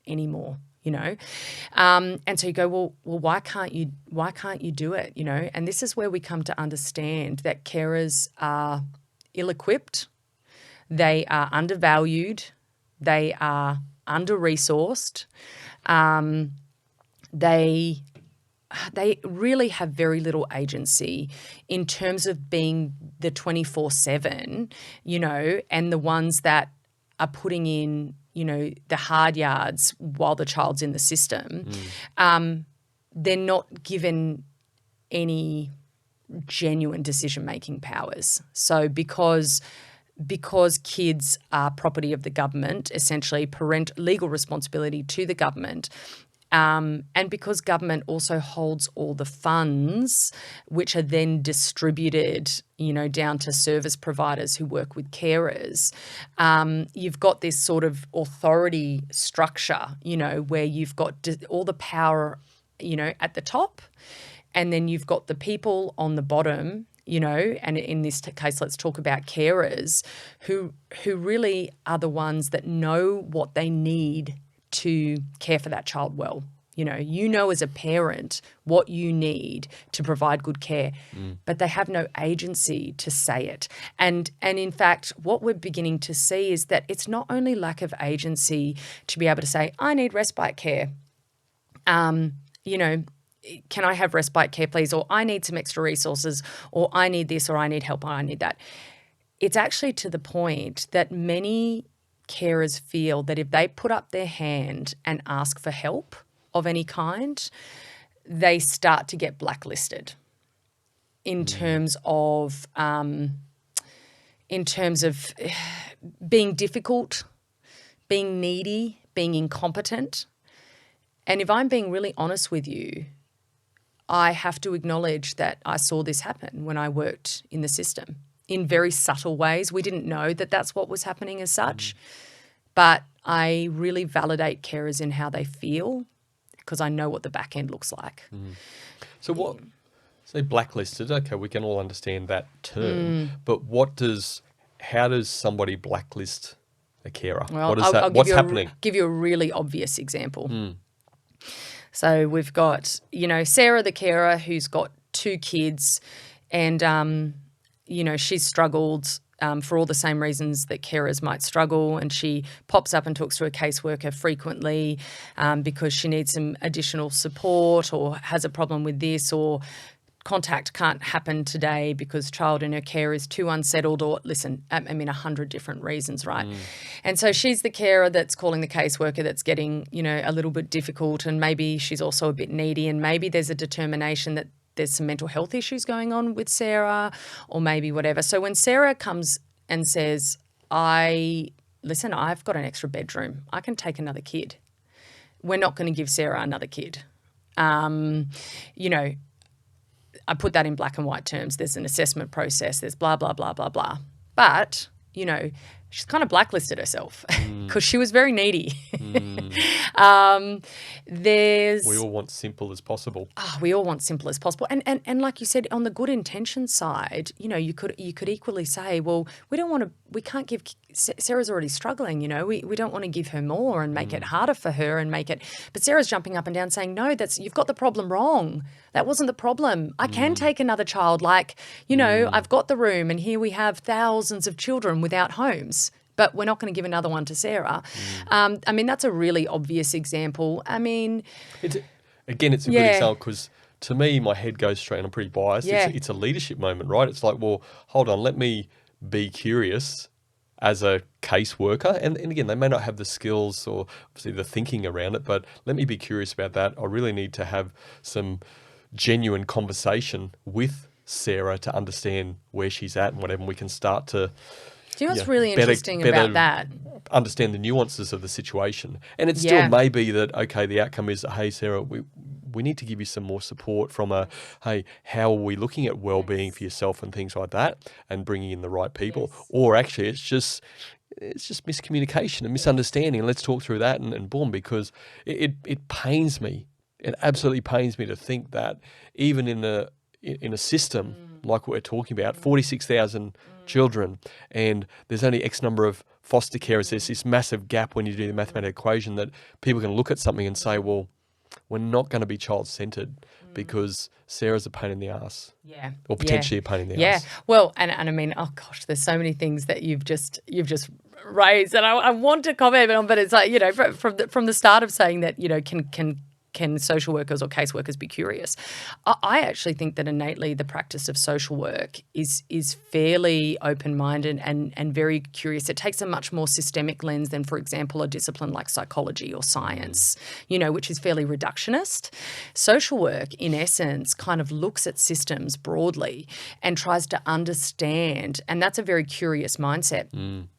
anymore. And so you go, well, why can't you do it? And this is where we come to understand that carers are ill-equipped, they are undervalued, they are under-resourced. They really have very little agency in terms of being the 24/7, and the ones that are putting in, the hard yards while the child's in the system. They're not given any genuine decision-making powers. So because kids are property of the government, essentially legal responsibility to the government, and because government also holds all the funds, which are then distributed, down to service providers who work with carers, you've got this sort of authority structure, where you've got all the power, at the top, and then you've got the people on the bottom, and in this case, let's talk about carers who really are the ones that know what they need to care for that child well. As a parent what you need to provide good care, but they have no agency to say it. And in fact, what we're beginning to see is that it's not only lack of agency to be able to say, I need respite care. Can I have respite care, please? Or I need some extra resources, or I need this, or I need help, or I need that. It's actually to the point that many carers feel that if they put up their hand and ask for help of any kind, they start to get blacklisted in terms of being difficult, being needy, being incompetent. And if I'm being really honest with you, I have to acknowledge that I saw this happen when I worked in the system in very subtle ways. We didn't know that that's what was happening as such, but I really validate carers in how they feel because I know what the back end looks like. So what, say blacklisted, okay, we can all understand that term, but how does somebody blacklist a carer? Well, What's happening? Give you a really obvious example. So we've got, Sarah the carer who's got 2 kids and, she's struggled for all the same reasons that carers might struggle, and she pops up and talks to a caseworker frequently because she needs some additional support or has a problem with this, or contact can't happen today because child in her care is too unsettled, or 100 different reasons, right? And so she's the carer that's calling the caseworker that's getting, a little bit difficult, and maybe she's also a bit needy, and maybe there's a determination that there's some mental health issues going on with Sarah, or maybe whatever. So when Sarah comes and says, I've got an extra bedroom, I can take another kid, we're not going to give Sarah another kid. I put that in black and white terms. There's an assessment process. There's blah, blah, blah, blah, blah. But, she's kind of blacklisted herself because she was very needy. We all want simple as possible. We all want simple as possible. And like you said, on the good intention side, you could equally say, well, we can't give, Sarah's already struggling, we don't want to give her more and make it harder for her and but Sarah's jumping up and down saying, no, you've got the problem wrong. That wasn't the problem. I can take another child. I've got the room, and here we have thousands of children without homes, but we're not going to give another one to Sarah. That's a really obvious example. It's a good example because to me, my head goes straight, and I'm pretty biased. Yeah. It's a leadership moment, right? It's like, well, hold on, let me be curious as a caseworker. And again, they may not have the skills or obviously the thinking around it, but let me be curious about that. I really need to have some genuine conversation with Sarah to understand where she's at and whatever, and we can start to do you know what's really interesting about that? Understand the nuances of the situation. And it still may be that, okay, the outcome is, hey, Sarah, we need to give you some more support from hey, how are we looking at well-being for yourself and things like that, and bringing in the right people. Yes. Or actually it's just miscommunication and misunderstanding, and let's talk through that and boom, because it pains me. It absolutely pains me to think that even in a system like what we're talking about, 46,000 children, and there's only X number of foster carers, there's this massive gap when you do the mathematical equation that people can look at something and say, well, we're not going to be child-centred because Sarah's a pain in the ass. Yeah. Or potentially a pain in the ass. Yeah. Well, and oh gosh, there's so many things that you've just raised, and I want to comment on, but it's like, from the start of saying that, can social workers or caseworkers be curious? I actually think that innately the practice of social work is fairly open-minded and very curious. It takes a much more systemic lens than, for example, a discipline like psychology or science, which is fairly reductionist. Social work, in essence, kind of looks at systems broadly and tries to understand, and that's a very curious mindset.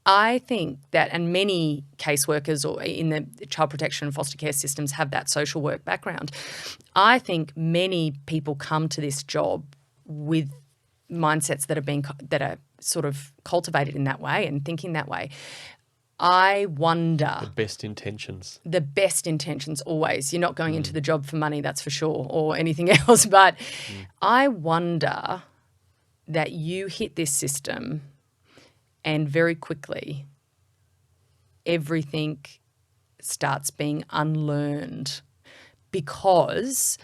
I think that, and many caseworkers or in the child protection and foster care systems have that social work background. I think many people come to this job with mindsets that are sort of cultivated in that way and thinking that way. I wonder. The best intentions. The best intentions always. You're not going into the job for money, that's for sure, or anything else. But I wonder that you hit this system and very quickly everything starts being unlearned because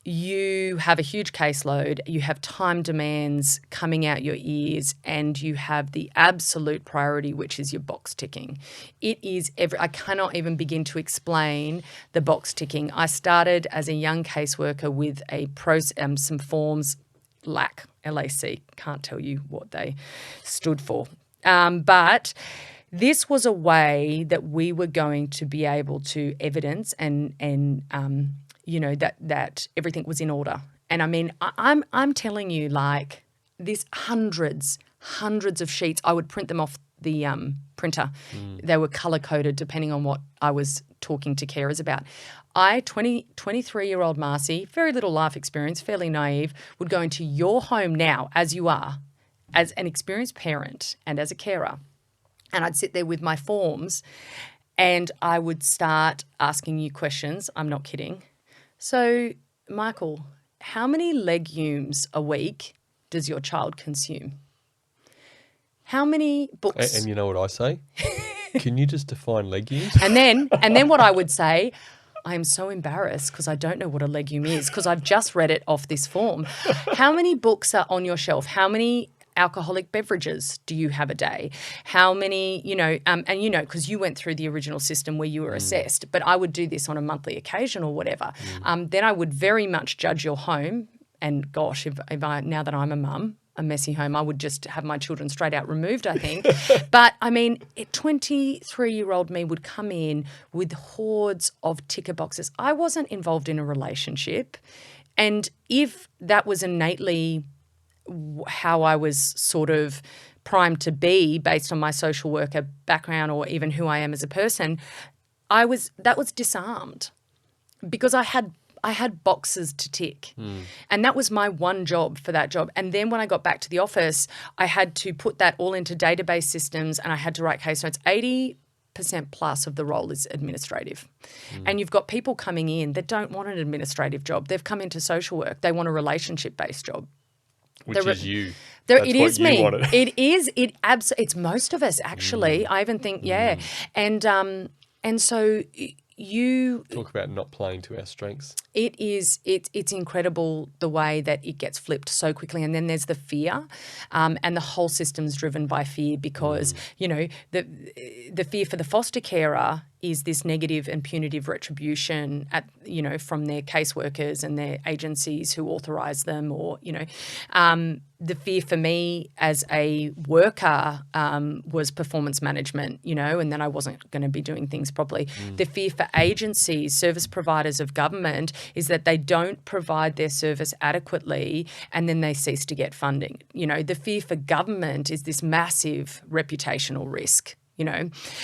you have a huge caseload, you have time demands coming out your ears, and you have the absolute priority, which is your box ticking. It is I cannot even begin to explain the box ticking. I started as a young caseworker with some forms, LAC, LAC, can't tell you what they stood for. But this was a way that we were going to be able to evidence and that everything was in order. And I mean, I'm telling you, like, this hundreds of sheets. I would print them off the printer. They were color-coded depending on what I was talking to carers about. 23-year-old Marcie, very little life experience, fairly naive, would go into your home now, as you are, as an experienced parent and as a carer, and I'd sit there with my forms and I would start asking you questions. I'm not kidding. So, Michael, how many legumes a week does your child consume? How many books? And you know what I say? Can you just define legumes? And then what I would say, I am so embarrassed because I don't know what a legume is because I've just read it off this form. How many books are on your shelf? How many alcoholic beverages do you have a day? How many, because you went through the original system where you were assessed, but I would do this on a monthly occasion or whatever. Then I would very much judge your home. And gosh, if I, now that I'm a mum, a messy home, I would just have my children straight out removed, I think. But I mean, 23-year-old me would come in with hordes of ticker boxes. I wasn't involved in a relationship. And if that was innately how I was sort of primed to be based on my social worker background or even who I am as a person, that was disarmed because I had boxes to tick. And that was my one job for that job. And then when I got back to the office, I had to put that all into database systems and I had to write case notes. 80% plus of the role is administrative. And you've got people coming in that don't want an administrative job. They've come into social work. They want a relationship-based job. Which is you. It is me. It is. It's most of us, actually. I even think, And so you talk about not playing to our strengths. It's incredible the way that it gets flipped so quickly. And then there's the fear, and the whole system's driven by fear because, the fear for the foster carer is this negative and punitive retribution from their caseworkers and their agencies who authorise them or, the fear for me as a worker was performance management, and then I wasn't going to be doing things properly. The fear for agencies, service providers of government, is that they don't provide their service adequately and then they cease to get funding. The fear for government is this massive reputational risk.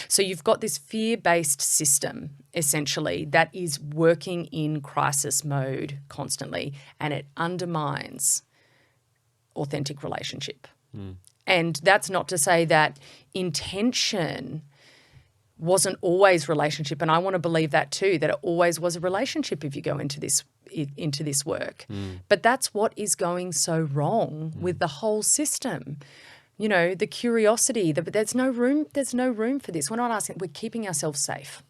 So you've got this fear-based system, essentially, that is working in crisis mode constantly, and it undermines authentic relationship. And that's not to say that intention wasn't always relationship, and I want to believe that too, that it always was a relationship if you go into this work. But that's what is going so wrong with the whole system. The curiosity, but there's no room for this. We're not asking, we're keeping ourselves safe.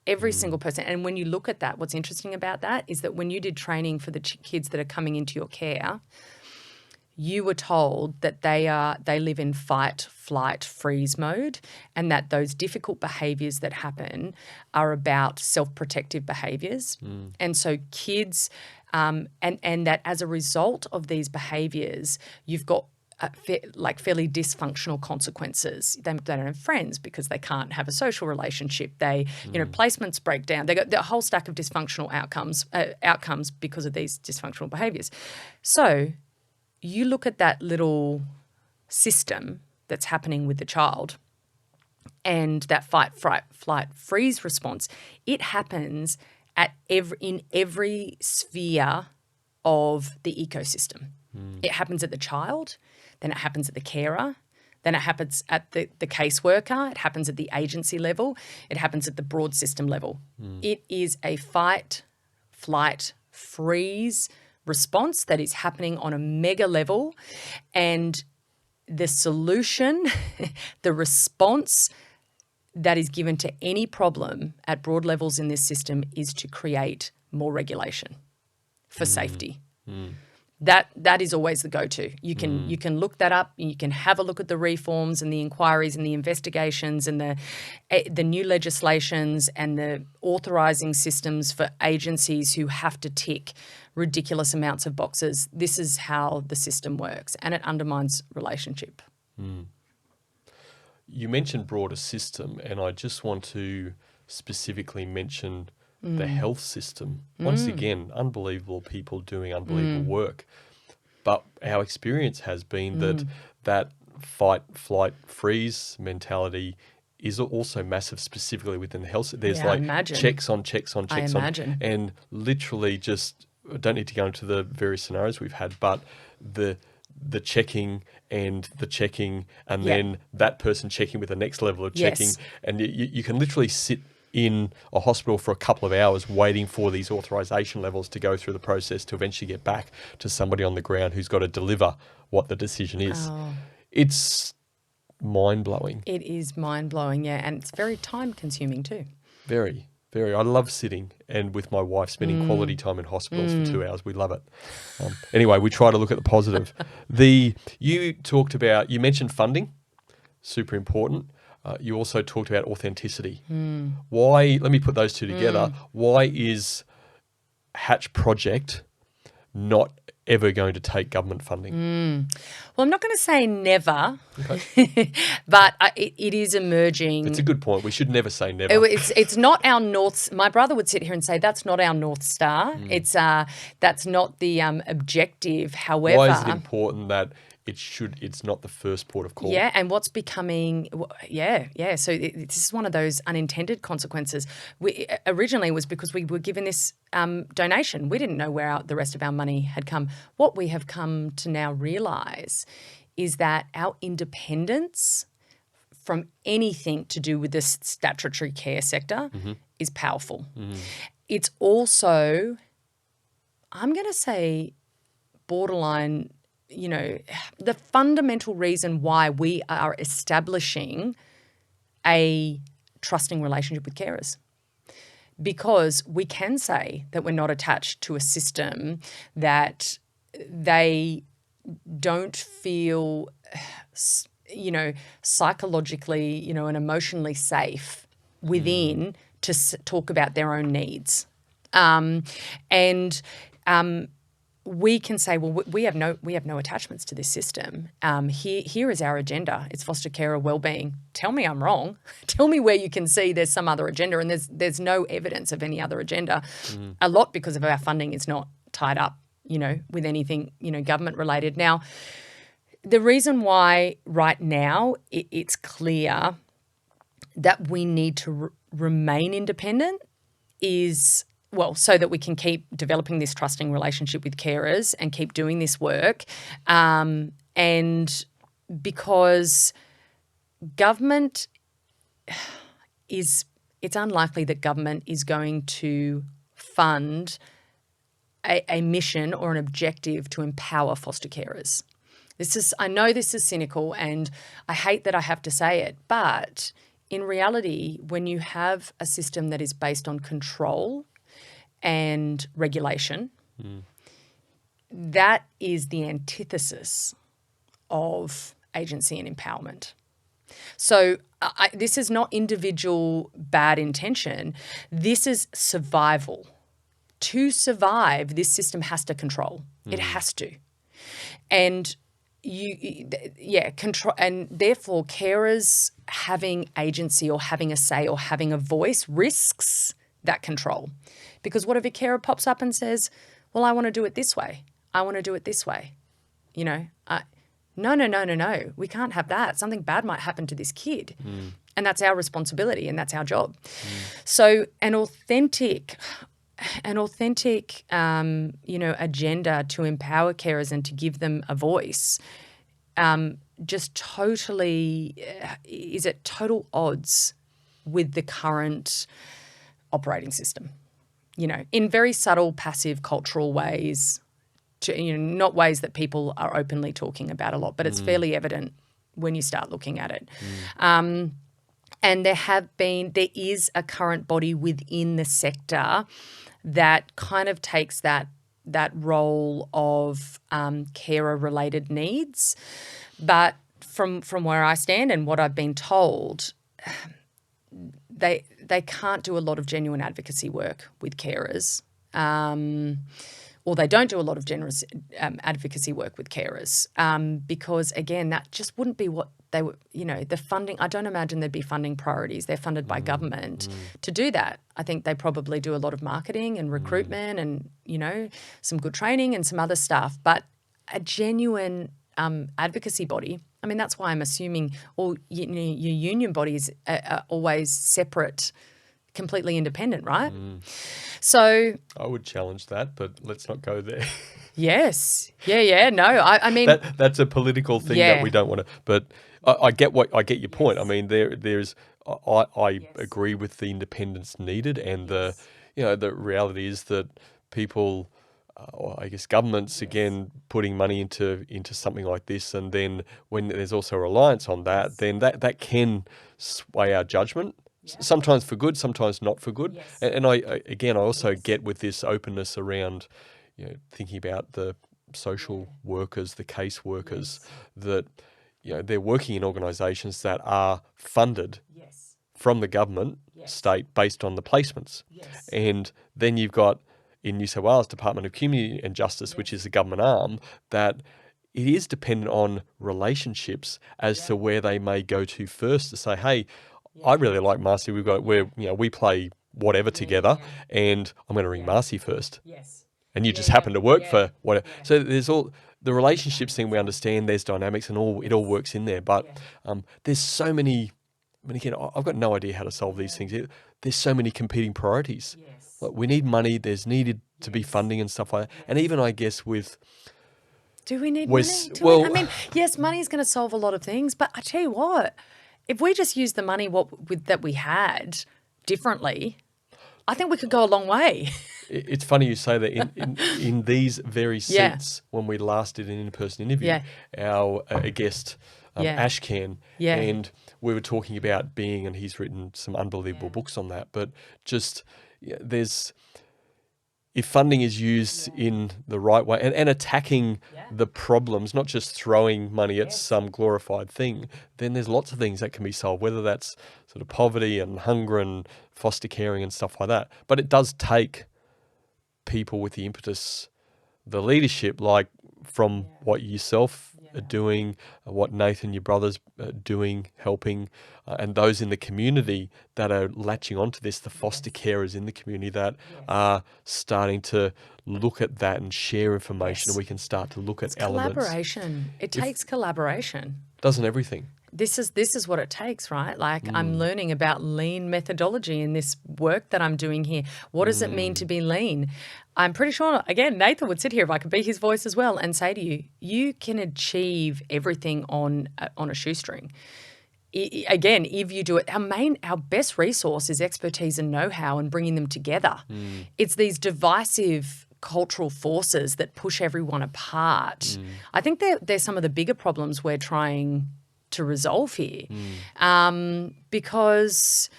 Every single person. And when you look at that, what's interesting about that is that when you did training for the kids that are coming into your care, you were told that they live in fight, flight, freeze mode, and that those difficult behaviours that happen are about self-protective behaviours. And so kids, and that as a result of these behaviours, you've got fairly dysfunctional consequences. They don't have friends because they can't have a social relationship. They, placements break down. They got the whole stack of dysfunctional outcomes because of these dysfunctional behaviours. So you look at that little system that's happening with the child and that fight, flight, freeze response. It happens in every sphere of the ecosystem. It happens at the child, then it happens at the carer, then it happens at the caseworker, it happens at the agency level, it happens at the broad system level. It is a fight, flight, freeze response that is happening on a mega level, and the solution, the response that is given to any problem at broad levels in this system is to create more regulation for safety. That is always the go-to. You can look that up. You can have a look at the reforms and the inquiries and the investigations and the new legislations and the authorising systems for agencies who have to tick ridiculous amounts of boxes. This is how the system works, and it undermines relationship. You mentioned broader system, and I just want to specifically mention the health system. Once again, unbelievable people doing unbelievable work. But our experience has been that fight, flight, freeze mentality is also massive, specifically within the health. There's checks on checks on checks on. And literally just, I don't need to go into the various scenarios we've had, but the checking and the checking and then that person checking with the next level of checking. Yes. And you can literally sit in a hospital for a couple of hours waiting for these authorization levels to go through the process to eventually get back to somebody on the ground who's got to deliver what the decision is. Oh. It's mind-blowing. It is mind-blowing, yeah, and it's very time-consuming too. Very, very. I love sitting and with my wife spending quality time in hospitals for 2 hours. We love it. Anyway, we try to look at the positive. You mentioned funding, super important. You also talked about authenticity. Why, let me put those two together. Why is Hatch Project not ever going to take government funding? Well, I'm not going to say never, but it is emerging. It's a good point. We should never say never. It's not our north. My brother would sit here and say that's not our North Star. It's that's not the objective. However, why is it important that it's not the first port of call? Yeah, and what's becoming, So this is one of those unintended consequences. Originally was because we were given this donation. We didn't know where the rest of our money had come. What we have come to now realise is that our independence from anything to do with the statutory care sector is powerful. It's also, I'm going to say, borderline, the fundamental reason why we are establishing a trusting relationship with carers. Because we can say that we're not attached to a system, that they don't feel, psychologically, and emotionally safe within to talk about their own needs. We can say, well, we have no attachments to this system. Here is our agenda. It's foster care or wellbeing. Tell me I'm wrong. Tell me where you can see there's some other agenda, and there's no evidence of any other agenda. A lot because of our funding is not tied up, with anything, government related. Now, the reason why right now it's clear that we need to remain independent is, well, so that we can keep developing this trusting relationship with carers and keep doing this work. And because government it's unlikely that government is going to fund a mission or an objective to empower foster carers. I know this is cynical and I hate that I have to say it, but in reality, when you have a system that is based on control and regulation, that is the antithesis of agency and empowerment. So this is not individual bad intention. This is survival. To survive, this system has to control. It has to. And control, and therefore carers having agency or having a say or having a voice risks that control. Because what if a carer pops up and says, well, I want to do it this way. I want to do it this way. No. We can't have that. Something bad might happen to this kid. And that's our responsibility and that's our job. So an authentic agenda to empower carers and to give them a voice just totally is at total odds with the current operating system, in very subtle, passive, cultural ways, not ways that people are openly talking about a lot, but it's fairly evident when you start looking at it. And there is a current body within the sector that kind of takes that role of carer-related needs. But from where I stand and what I've been told, they can't do a lot of genuine advocacy work with carers, or they don't do a lot of generous advocacy work with carers because, again, that just wouldn't be what they were, the funding, I don't imagine there'd be funding priorities. They're funded by government to do that. I think they probably do a lot of marketing and recruitment and, some good training and some other stuff. But a genuine advocacy body, I mean, that's why I'm assuming all your union bodies are always separate, completely independent, right? So I would challenge that, but let's not go there. Yes. Yeah. No, I mean that's a political thing that we don't want to. But I get your point. I mean, there's I agree with the independence needed, and the reality is that people, or I guess governments, again, putting money into something like this, and then when there's also a reliance on that, then that can sway our judgment. Sometimes for good, sometimes not for good. And I also get with this openness around, thinking about the social workers, the case workers, that they're working in organisations that are funded from the government state based on the placements. And then you've got in New South Wales Department of Community and Justice, which is the government arm, that it is dependent on relationships as to where they may go to first to say, hey, I really like Marcie. We play whatever together, and I'm going to ring Marcie first. And you just happen to work for whatever. So there's all the relationships thing we understand. There's dynamics and it all works in there. But there's so many. I mean, again, I've got no idea how to solve these things. There's so many competing priorities. Like, we need money. There's needed to be funding and stuff like that. And even I guess with. Do we need money? I mean, yes, money is going to solve a lot of things. But I tell you what, if we just use the money that we had differently, I think we could go a long way. It's funny you say that in these very seats, when we last did an in-person interview, our guest, Ashcan, and we were talking about being, and he's written some unbelievable books on that, but just there's, if funding is used in the right way and attacking the problems, not just throwing money at some glorified thing, then there's lots of things that can be solved, whether that's sort of poverty and hunger and foster caring and stuff like that. But it does take people with the impetus, the leadership, like from what yourself are doing, what Nathan, your brother's doing, helping, and those in the community that are latching onto this, the foster carers in the community that are starting to look at that and share information, and we can start to look at elements. Collaboration. It takes collaboration. Doesn't everything? This is what it takes, right? Like, I'm learning about lean methodology in this work that I'm doing here. What does it mean to be lean? I'm pretty sure, again, Nathan would sit here, if I could be his voice as well, and say to you, you can achieve everything on a shoestring. Again, if you do it, our best resource is expertise and know-how and bringing them together. It's these divisive cultural forces that push everyone apart. I think they're some of the bigger problems we're trying to resolve here, because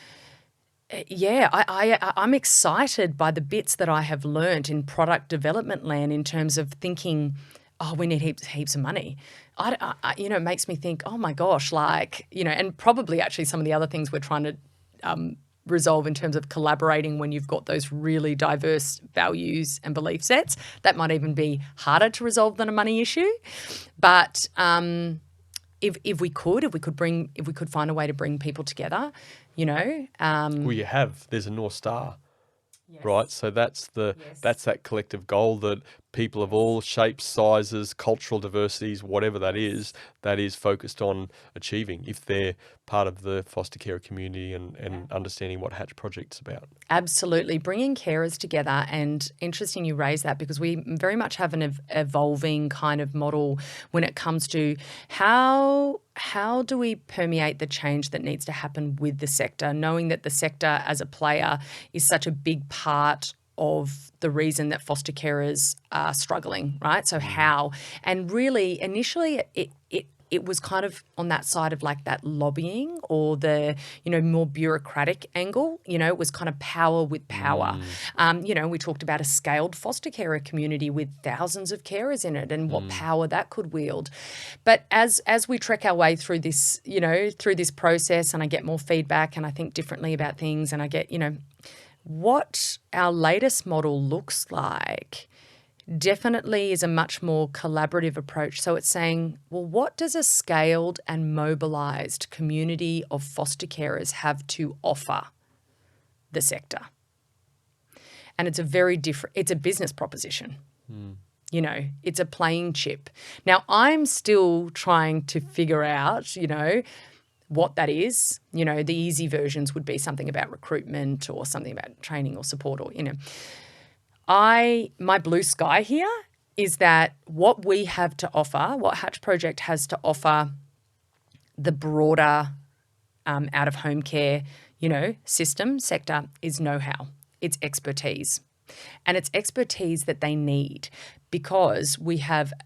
I'm excited by the bits that I have learnt in product development land in terms of thinking, we need heaps of money. It makes me think, oh my gosh, and probably actually some of the other things we're trying to resolve in terms of collaborating when you've got those really diverse values and belief sets. That might even be harder to resolve than a money issue. But if we could find a way to bring people together, well, you have. There's a North Star, right? So that's that collective goal that people of all shapes, sizes, cultural diversities, whatever that is focused on achieving if they're part of the foster care community and understanding what Hatch Project's about. Absolutely. Bringing carers together, and interesting you raise that, because we very much have an evolving kind of model when it comes to how do we permeate the change that needs to happen with the sector, knowing that the sector as a player is such a big part of the reason that foster carers are struggling, right? So how? And really, initially, it was kind of on that side of like that lobbying or the, more bureaucratic angle. It was kind of power with power. We talked about a scaled foster carer community with thousands of carers in it and what power that could wield. But as we trek our way through this, through this process, and I get more feedback and I think differently about things, and I get, what our latest model looks like definitely is a much more collaborative approach. So it's saying, well, what does a scaled and mobilised community of foster carers have to offer the sector? And it's a very different, it's a business proposition. You know, it's a playing chip. Now, I'm still trying to figure out, you know, what that is. You know, the easy versions would be something about recruitment or something about training or support or, you know. My blue sky here is that what we have to offer, what Hatch Project has to offer the broader out-of-home care, you know, system, sector is know-how. It's expertise. And it's expertise that they need because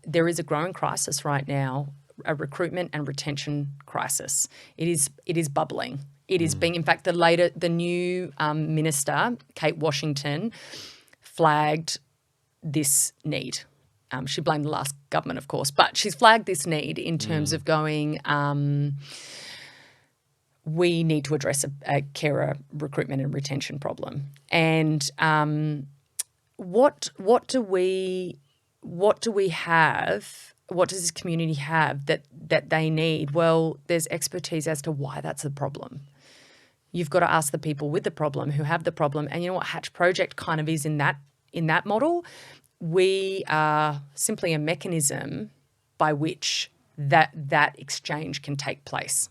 there is a growing crisis right now, a recruitment and retention crisis. It is bubbling. It is being, in fact, the new minister, Kate Washington, flagged this need. She blamed the last government, of course, but she's flagged this need in terms of going, we need to address a carer recruitment and retention problem. And what do we have? What does this community have that they need? Well, there's expertise as to why that's the problem. You've got to ask the people with the problem who have the problem. And you know what Hatch Project kind of is in that model? We are simply a mechanism by which that exchange can take place.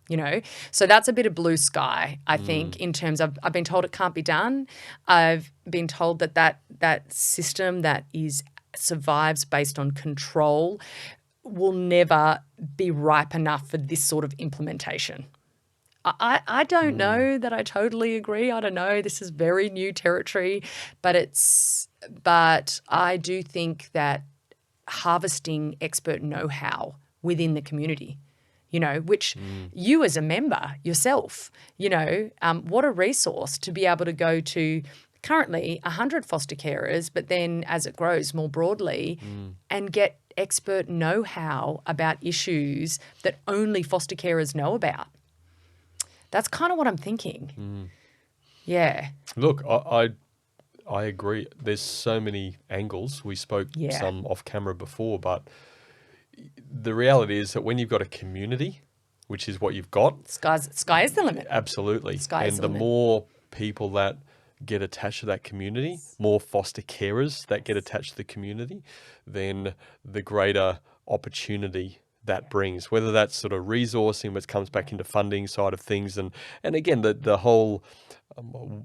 You know, so that's a bit of blue sky, I think, in terms of I've been told it can't be done. I've been told that system that survives based on control will never be ripe enough for this sort of implementation. I don't know that I totally agree. I don't know. This is very new territory, but I do think that harvesting expert know-how within the community, you know, which you as a member yourself, you know, what a resource to be able to go to currently 100 foster carers, but then as it grows more broadly and get expert know-how about issues that only foster carers know about. That's kind of what I'm thinking. Yeah. Look, I agree. There's so many angles. We spoke some off camera before, but the reality is that when you've got a community, which is what you've got, sky is the limit. Absolutely. Sky is and the the limit. more people that get attached to that community, more foster carers that get attached to the community, then the greater opportunity that brings, whether that's sort of resourcing, which comes back into funding side of things. And again, the whole,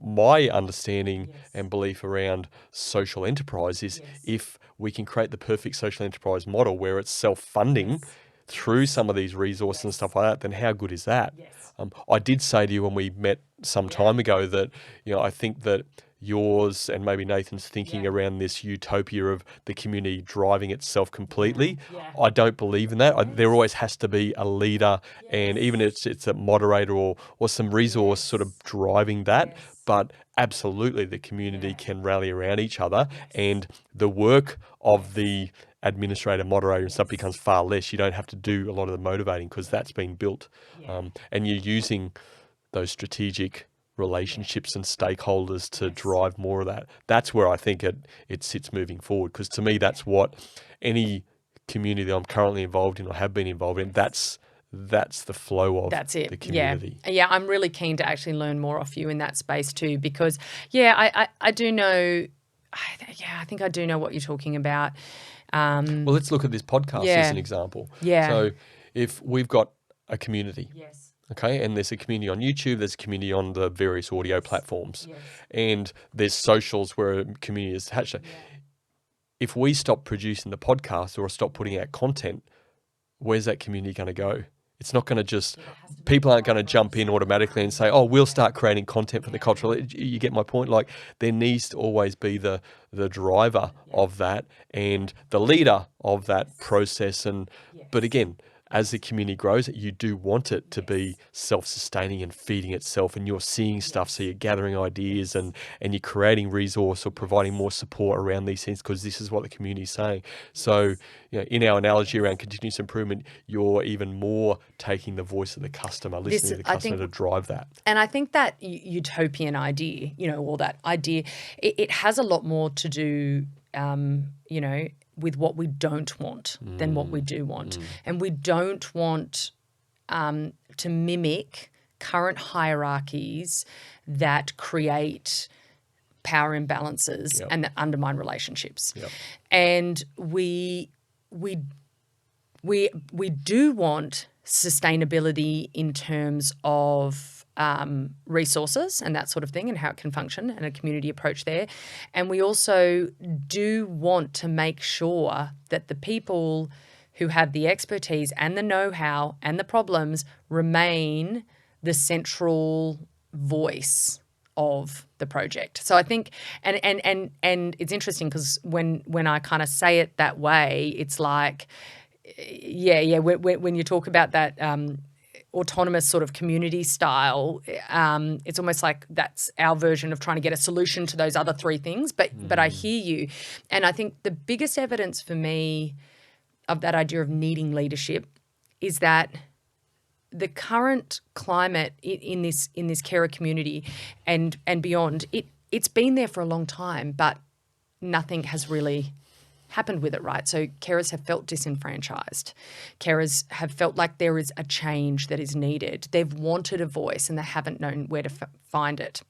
my understanding and belief around social enterprise is if we can create the perfect social enterprise model where it's self-funding through some of these resources and stuff like that, then how good is that? I did say to you when we met some time ago that, you know, I think that yours and maybe Nathan's thinking around this utopia of the community driving itself completely. I don't believe in that. There always has to be a leader and even if it's a moderator or some resource sort of driving that. But absolutely the community can rally around each other and the work of the administrator, moderator and stuff becomes far less. You don't have to do a lot of the motivating because that's been built. And you're using those strategic relationships and stakeholders to drive more of that. That's where I think it sits moving forward because to me that's what any community that I'm currently involved in or have been involved in, that's the flow of the community. Yeah, I'm really keen to actually learn more off you in that space too because, I do know, I think I do know what you're talking about. Well, let's look at this podcast as an example. So if we've got a community, okay, and there's a community on YouTube, there's a community on the various audio platforms, and there's socials where a community is attached to. If we stop producing the podcast or stop putting out content, where's that community going to go? It's not going to just, people aren't going to jump in automatically and say, oh, we'll start creating content for the cultural. You get my point? Like there needs to always be the driver of that and the leader of that process. But again, as the community grows, you do want it to be self-sustaining and feeding itself and you're seeing stuff, so you're gathering ideas and you're creating resource or providing more support around these things because this is what the community is saying. So in our analogy around continuous improvement, you're even more taking the voice of the customer, listening to the customer to drive that. And I think that utopian idea, or that idea, it has a lot more to do with what we don't want than what we do want. And we don't want to mimic current hierarchies that create power imbalances and that undermine relationships. And we do want sustainability in terms of resources and that sort of thing and how it can function and a community approach there. And we also do want to make sure that the people who have the expertise and the know-how and the problems remain the central voice of the project. So I think, and it's interesting because when I kind of say it that way, it's like, when you talk about that autonomous sort of community style, it's almost like that's our version of trying to get a solution to those other three things. But I hear you. And I think the biggest evidence for me of that idea of needing leadership is that the current climate in this carer community and beyond, it's been there for a long time, but nothing has really happened with it, right? So carers have felt disenfranchised. Carers have felt like there is a change that is needed. They've wanted a voice and they haven't known where to find it.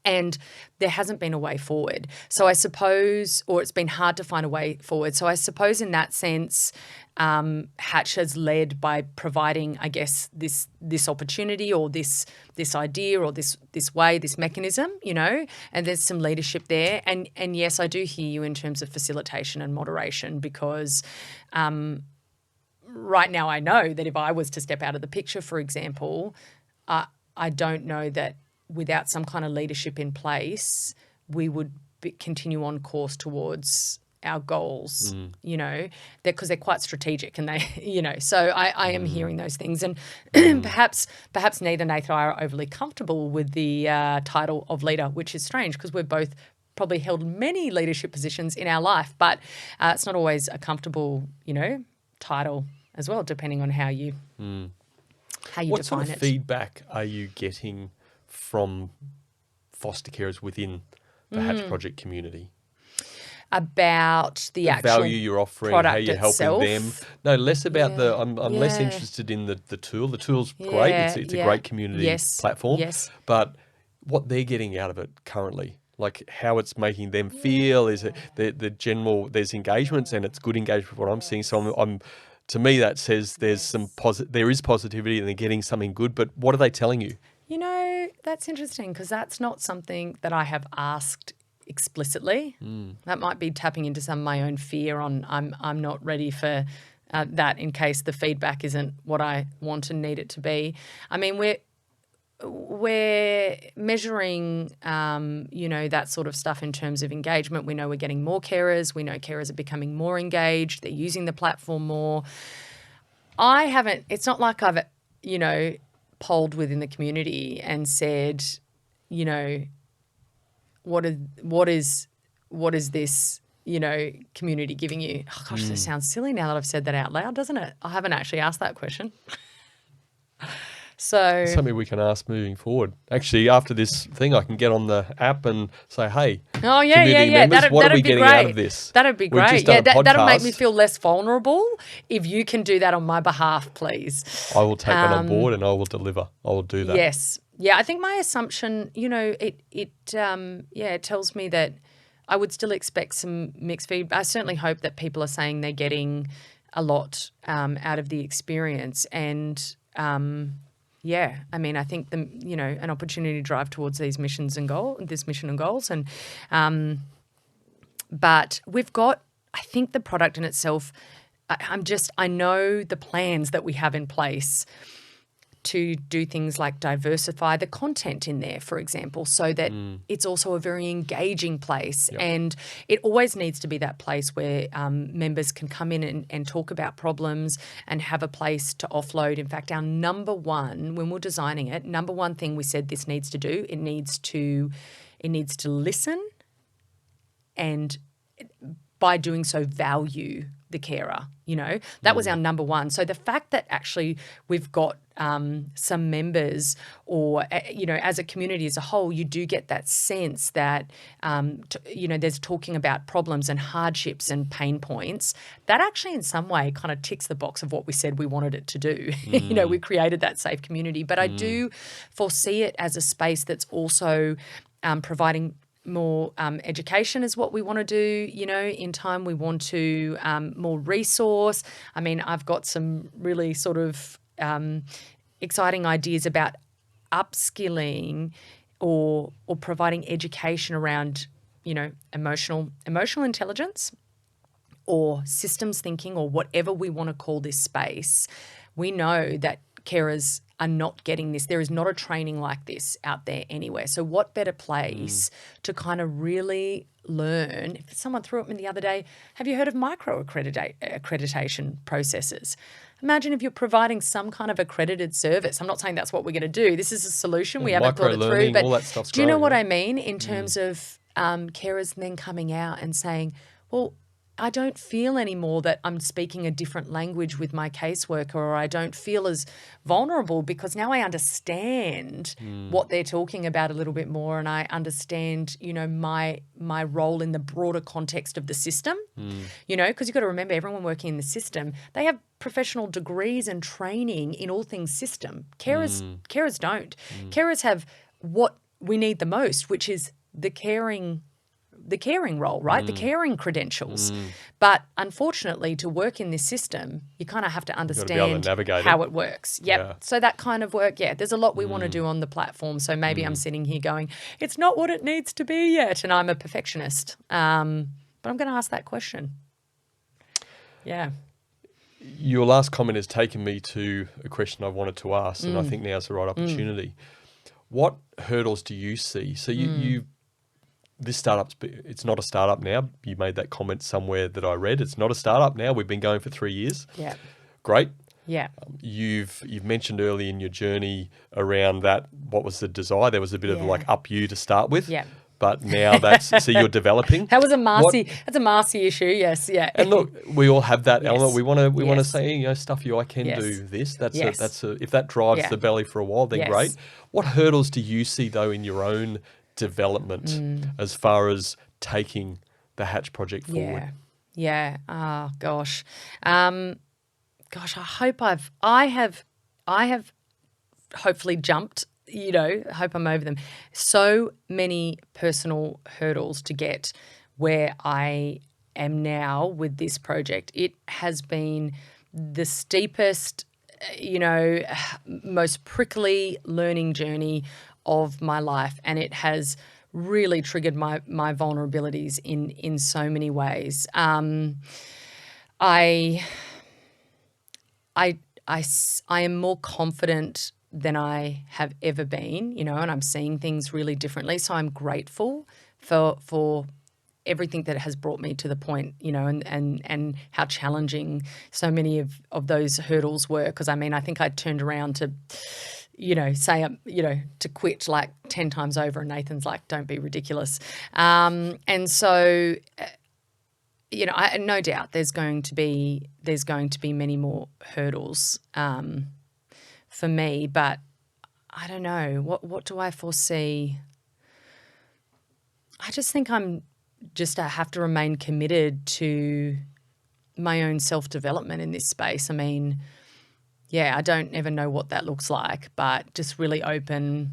And there hasn't been a way forward. So I suppose, or it's been hard to find a way forward. So I suppose in that sense, Hatch has led by providing, I guess, this opportunity or this idea or this way, this mechanism, and there's some leadership there. And yes, I do hear you in terms of facilitation and moderation because right now I know that if I was to step out of the picture, for example, I don't know that without some kind of leadership in place, we would continue on course towards our goals, because they're quite strategic and they, so I am hearing those things. And perhaps neither Nathan or I are overly comfortable with the title of leader, which is strange because we've both probably held many leadership positions in our life, but it's not always a comfortable, title as well, depending on how you define it. What sort of feedback are you getting from foster carers within the Hatch Project community? About the actual value you're offering, how you're helping them. No, less about I'm less interested in the tool. The tool's great. It's a great community platform. Yes. But what they're getting out of it currently, like how it's making them feel, is it the general, there's engagements and it's good engagement what I'm seeing. So I'm to me that says there's there is positivity and they're getting something good, but what are they telling you? That's interesting because that's not something that I have asked explicitly. That might be tapping into some of my own fear on I'm not ready for that in case the feedback isn't what I want and need it to be. I mean, we're measuring, that sort of stuff in terms of engagement. We know we're getting more carers. We know carers are becoming more engaged. They're using the platform more. It's not like I've, polled within the community and said, what is this, community giving you? Oh gosh, this sounds silly now that I've said that out loud, doesn't it? I haven't actually asked that question. So something we can ask moving forward. Actually, after this thing, I can get on the app and say, "Hey, community members, what are we getting out of this?" That'd be great. Yeah, that'll make me feel less vulnerable. If you can do that on my behalf, please. I will take that on board and I will deliver. I will do that. Yes. Yeah, I think my assumption, it tells me that I would still expect some mixed feedback. I certainly hope that people are saying they're getting a lot out of the experience and. I think an opportunity to drive towards these mission and goals, and but we've got, I think, the product in itself. I know the plans that we have in place to do things like diversify the content in there, for example, so that it's also a very engaging place. Yep. And it always needs to be that place where members can come in and talk about problems and have a place to offload. In fact, our number one, when we're designing it, number one thing we said this needs to do, it needs to listen and by doing so value the carer, that was our number one. So the fact that actually we've got some members or, as a community as a whole, you do get that sense that, there's talking about problems and hardships and pain points. That actually in some way kind of ticks the box of what we said we wanted it to do. We created that safe community. But I do foresee it as a space that's also providing more education is what we want to do, in time. We want to more resource. I mean, I've got some really sort of exciting ideas about upskilling or providing education around, emotional intelligence or systems thinking or whatever we want to call this space. We know that carers are not getting this. There is not a training like this out there anywhere. So what better place to kind of really learn? If someone threw at me the other day, have you heard of micro accreditation processes? Imagine if you're providing some kind of accredited service. I'm not saying that's what we're going to do. This is a solution. We haven't thought it through. But all that stuff's do you know growing, what right? I mean in terms of carers then coming out and saying, well, I don't feel anymore that I'm speaking a different language with my caseworker, or I don't feel as vulnerable because now I understand what they're talking about a little bit more, and I understand, my role in the broader context of the system, because you've got to remember everyone working in the system, they have professional degrees and training in all things system. Carers don't. Carers have what we need the most, which is the caring role, right? The caring credentials. But unfortunately, to work in this system, you kind of have to understand how it works. Yep. Yeah. So that kind of work, there's a lot we want to do on the platform. So maybe I'm sitting here going, it's not what it needs to be yet. And I'm a perfectionist. But I'm going to ask that question. Yeah. Your last comment has taken me to a question I wanted to ask, and I think now's the right opportunity. What hurdles do you see? So this startup's, it's not a startup now. You made that comment somewhere that I read. It's not a startup now. We've been going for 3 years. Yeah. Great. Yeah. You've mentioned early in your journey around that, what was the desire? There was a bit of like up you to start with. Yeah. But now so you're developing. That was a Marcie. That's a Marcie issue. Yes. Yeah. And look, we all have that element. We want to Yes. say, stuff you, I can do this. That's Yes. if that drives the belly for a while, then great. What hurdles do you see though in your own development as far as taking the Hatch project forward? Yeah. Oh gosh. I hope I have hopefully jumped, hope I'm over them. So many personal hurdles to get where I am now with this project. It has been the steepest, most prickly learning journey of my life, and it has really triggered my vulnerabilities in so many ways. I am more confident than I have ever been, and I'm seeing things really differently. So I'm grateful for everything that has brought me to the point, and how challenging so many of those hurdles were. Because I think I turned around to say, to quit like 10 times over, and Nathan's like, don't be ridiculous. And so, no doubt there's going to be many more hurdles for me, but I don't know. What do I foresee? I just think I have to remain committed to my own self-development in this space. I don't ever know what that looks like, but just really open.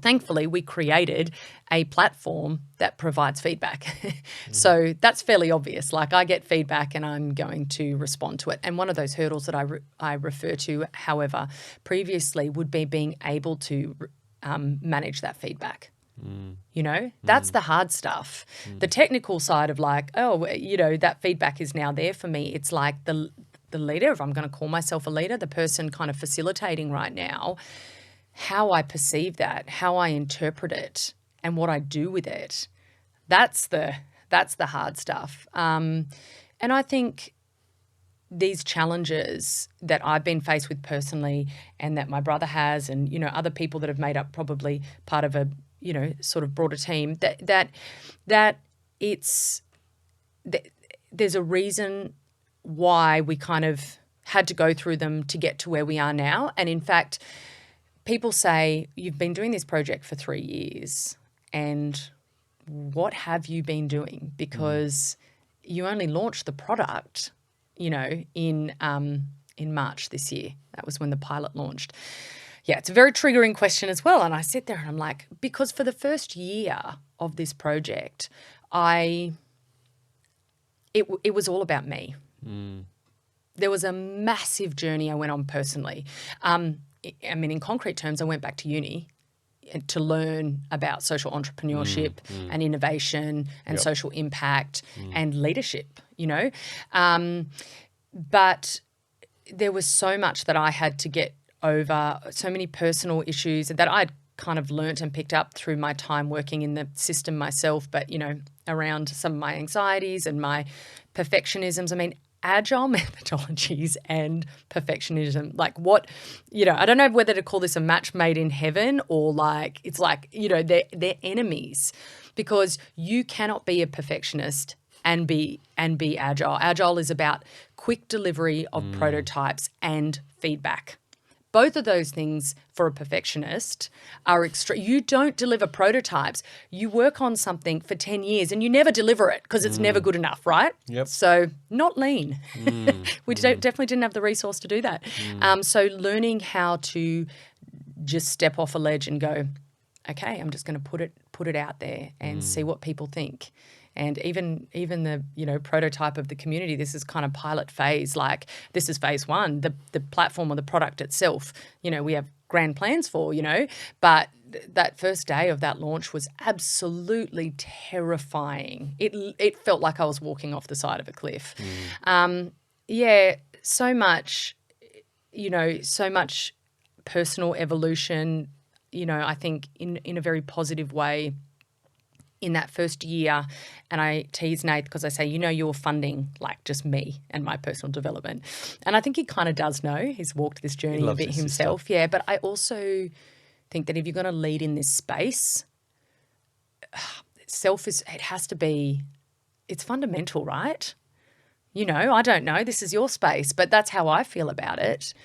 Thankfully we created a platform that provides feedback. So that's fairly obvious. Like I get feedback and I'm going to respond to it. And one of those hurdles that I refer to, however, previously would be being able to manage that feedback. That's the hard stuff. The technical side of like, that feedback is now there for me. It's like the leader, if I'm going to call myself a leader, the person kind of facilitating right now, how I perceive that, how I interpret it, and what I do with it. That's the hard stuff. And I think these challenges that I've been faced with personally, and that my brother has, and other people that have made up probably part of a sort of broader team, that there's a reason why we kind of had to go through them to get to where we are now. And in fact, people say, you've been doing this project for 3 years, and what have you been doing? Because you only launched the product, in March this year. That was when the pilot launched. Yeah, it's a very triggering question as well. And I sit there and I'm like, because for the first year of this project, it was all about me. There was a massive journey I went on personally. In concrete terms, I went back to uni to learn about social entrepreneurship and innovation and social impact and leadership, but there was so much that I had to get over, so many personal issues that I'd kind of learnt and picked up through my time working in the system myself, but, around some of my anxieties and my perfectionisms. Agile methodologies and perfectionism, I don't know whether to call this a match made in heaven or they're enemies, because you cannot be a perfectionist and be agile. Agile is about quick delivery of prototypes and feedback. Both of those things for a perfectionist are extreme. You don't deliver prototypes. You work on something for 10 years and you never deliver it because it's never good enough, right? Yep. So not lean. We definitely didn't have the resource to do that. So learning how to just step off a ledge and go, okay, I'm just going to put it out there and see what people think. And even the prototype of the community, this is kind of pilot phase. Like, this is phase one, the platform or the product itself. We have grand plans for, but that first day of that launch was absolutely terrifying. It felt like I was walking off the side of a cliff. So much, so much personal evolution, I think in a very positive way in that first year. And I tease Nate because I say, you're funding just me and my personal development. And I think he kind of does know. He's walked this journey a bit himself. Sister. Yeah, but I also think that if you're going to lead in this space, it's fundamental, right? I don't know. This is your space, but that's how I feel about it.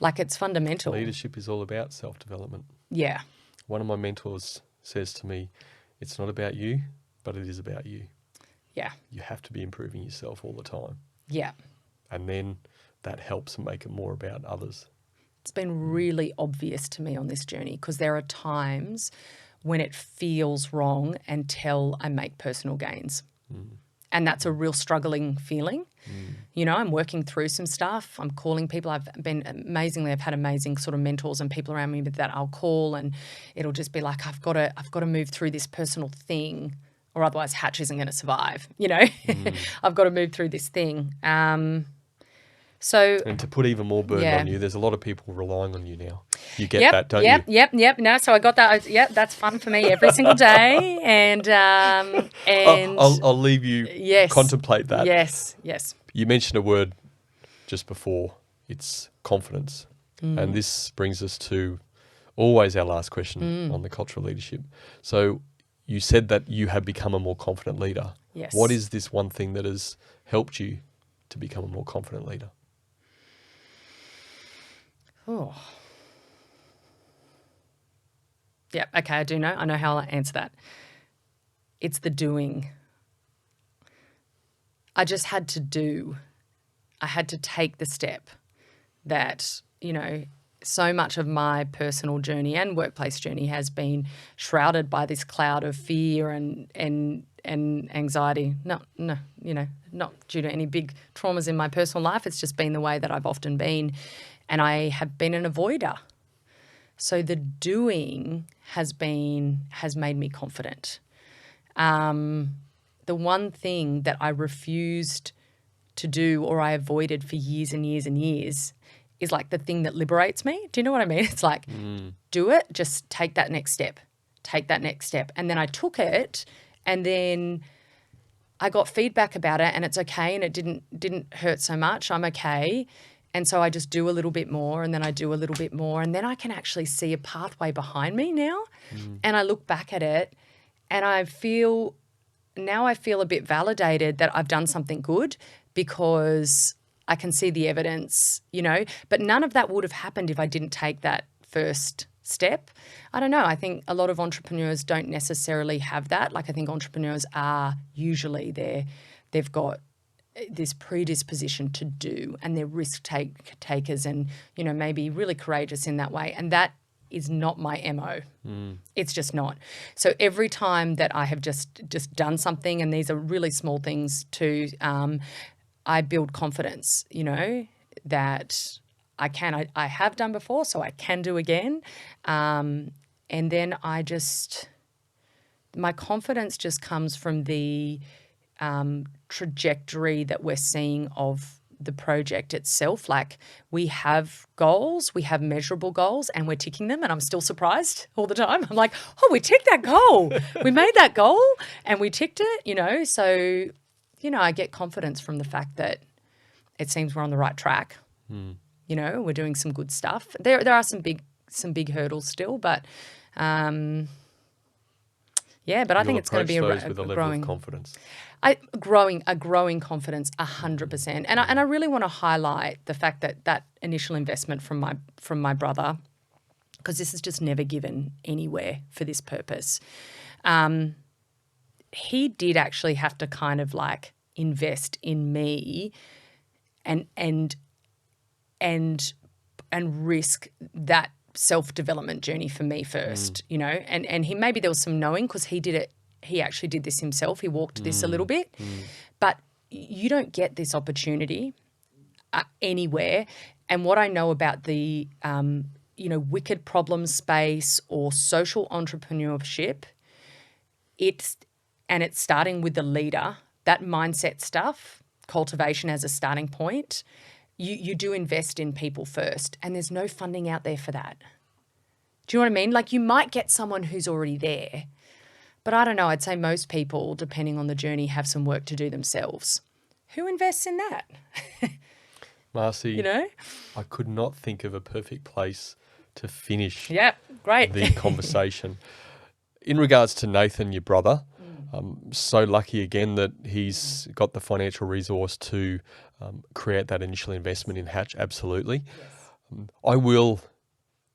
It's fundamental. Leadership is all about self-development. Yeah. One of my mentors says to me, it's not about you, but it is about you. Yeah. You have to be improving yourself all the time. Yeah. And then that helps make it more about others. It's been really obvious to me on this journey because there are times when it feels wrong until I make personal gains. And that's a real struggling feeling. I'm working through some stuff. I'm calling people. I've had amazing sort of mentors and people around me that I'll call, and it'll just be like, I've got to move through this personal thing, or otherwise Hatch isn't going to survive. I've got to move through this thing. And to put even more burden on you, there's a lot of people relying on you now. You get that, don't you? Yep. No, so I got that. Yep, that's fun for me every single day. And I'll leave you contemplate that. Yes. You mentioned a word just before. It's confidence. And this brings us to always our last question on the cultural leadership. So you said that you have become a more confident leader. Yes. What is this one thing that has helped you to become a more confident leader? Oh. Yeah, okay, I do know. I know how I'll answer that. It's the doing. I just had to do. I had to take the step that, so much of my personal journey and workplace journey has been shrouded by this cloud of fear and anxiety. Not due to any big traumas in my personal life. It's just been the way that I've often been. And I have been an avoider. So the doing has made me confident. The one thing that I refused to do or I avoided for years and years and years is the thing that liberates me. Do you know what I mean? It's do it, just take that next step. And then I took it, and then I got feedback about it, and it's okay, and it didn't hurt so much. I'm okay. And so I just do a little bit more, and then I do a little bit more, and then I can actually see a pathway behind me now. And I look back at it and I feel a bit validated that I've done something good, because I can see the evidence, but none of that would have happened if I didn't take that first step. I don't know. I think a lot of entrepreneurs don't necessarily have that. Like, I think entrepreneurs are usually they've got this predisposition to do, and they're risk takers and, maybe really courageous in that way. And that is not my MO. It's just not. So every time that I have just done something, and these are really small things too, I build confidence, that I have done before, so I can do again. And then my confidence just comes from the trajectory that we're seeing of the project itself. Like, we have goals, we have measurable goals, and we're ticking them, and I'm still surprised all the time. I'm like, oh, we ticked that goal. We made that goal and we ticked it, So, I get confidence from the fact that it seems we're on the right track. We're doing some good stuff. There are some big hurdles still, but but I think it's going to be with a level of confidence. A growing confidence, 100%. And I really want to highlight the fact that initial investment from my brother, because this is just never given anywhere for this purpose. He did actually have to kind of like invest in me and risk that self-development journey for me first, and he, maybe there was some knowing, because he actually did this himself. He walked this a little bit, but you don't get this opportunity anywhere. And what I know about the, wicked problem space or social entrepreneurship, it's starting with the leader, that mindset stuff, cultivation as a starting point. You do invest in people first, and there's no funding out there for that. Do you know what I mean? Like, you might get someone who's already there, but I don't know. I'd say most people, depending on the journey, have some work to do themselves. Who invests in that? Marcie, I could not think of a perfect place to finish great. the conversation. In regards to Nathan, your brother, I'm so lucky again that he's got the financial resource to create that initial investment in Hatch, absolutely. Yes. I will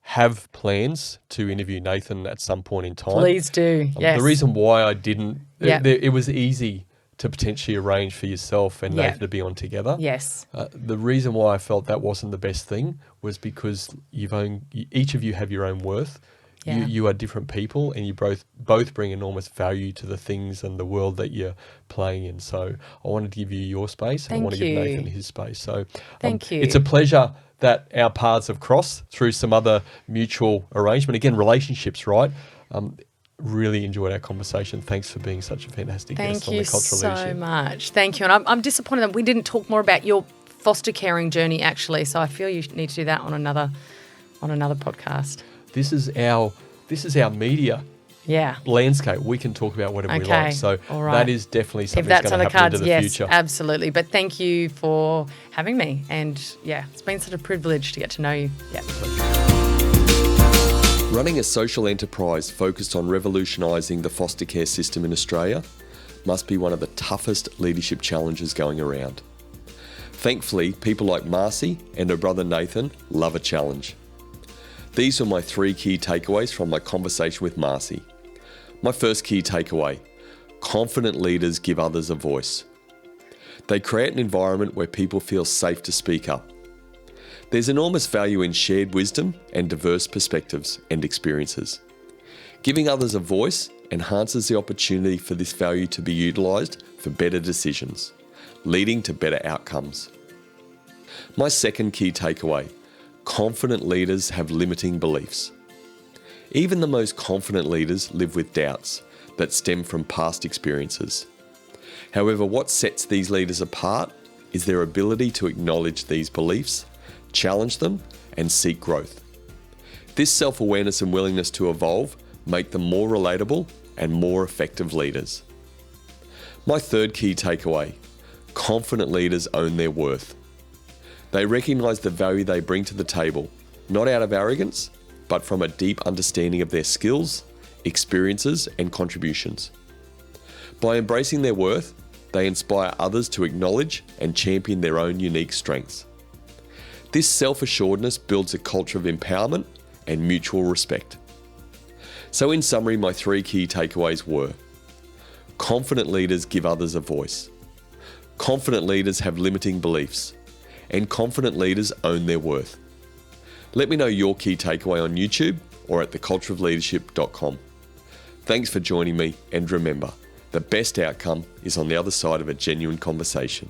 have plans to interview Nathan at some point in time. Please do, yes. The reason why I didn't, it was easy to potentially arrange for yourself and Nathan to be on together. Yes. The reason why I felt that wasn't the best thing was because each of you have your own worth. Yeah. You are different people, and you both bring enormous value to the things and the world that you're playing in. So I wanted to give you your space, and I want to give Nathan his space. So Thank you. It's a pleasure that our paths have crossed through some other mutual arrangement. Again, relationships, right? Really enjoyed our conversation. Thanks for being such a fantastic guest on the Cultural Leadership. Thank you so much. Thank you. And I'm disappointed that we didn't talk more about your foster caring journey, actually. So I feel you need to do that on another podcast. This is our media landscape. We can talk about whatever we like. So that is definitely something that's going to happen into the future. Absolutely. But thank you for having me. And it's been such a privilege to get to know you. Yeah. Running a social enterprise focused on revolutionising the foster care system in Australia must be one of the toughest leadership challenges going around. Thankfully, people like Marcie and her brother Nathan love a challenge. These were my 3 key takeaways from my conversation with Marcie. My first key takeaway: confident leaders give others a voice. They create an environment where people feel safe to speak up. There's enormous value in shared wisdom and diverse perspectives and experiences. Giving others a voice enhances the opportunity for this value to be utilised for better decisions, leading to better outcomes. My second key takeaway: confident leaders have limiting beliefs. Even the most confident leaders live with doubts that stem from past experiences. However, what sets these leaders apart is their ability to acknowledge these beliefs, challenge them, and seek growth. This self-awareness and willingness to evolve make them more relatable and more effective leaders. My third key takeaway: confident leaders own their worth. They recognise the value they bring to the table, not out of arrogance, but from a deep understanding of their skills, experiences, and contributions. By embracing their worth, they inspire others to acknowledge and champion their own unique strengths. This self-assuredness builds a culture of empowerment and mutual respect. So in summary, my 3 key takeaways were: confident leaders give others a voice. Confident leaders have limiting beliefs. And confident leaders own their worth. Let me know your key takeaway on YouTube or at thecultureofleadership.com. Thanks for joining me, and remember, the best outcome is on the other side of a genuine conversation.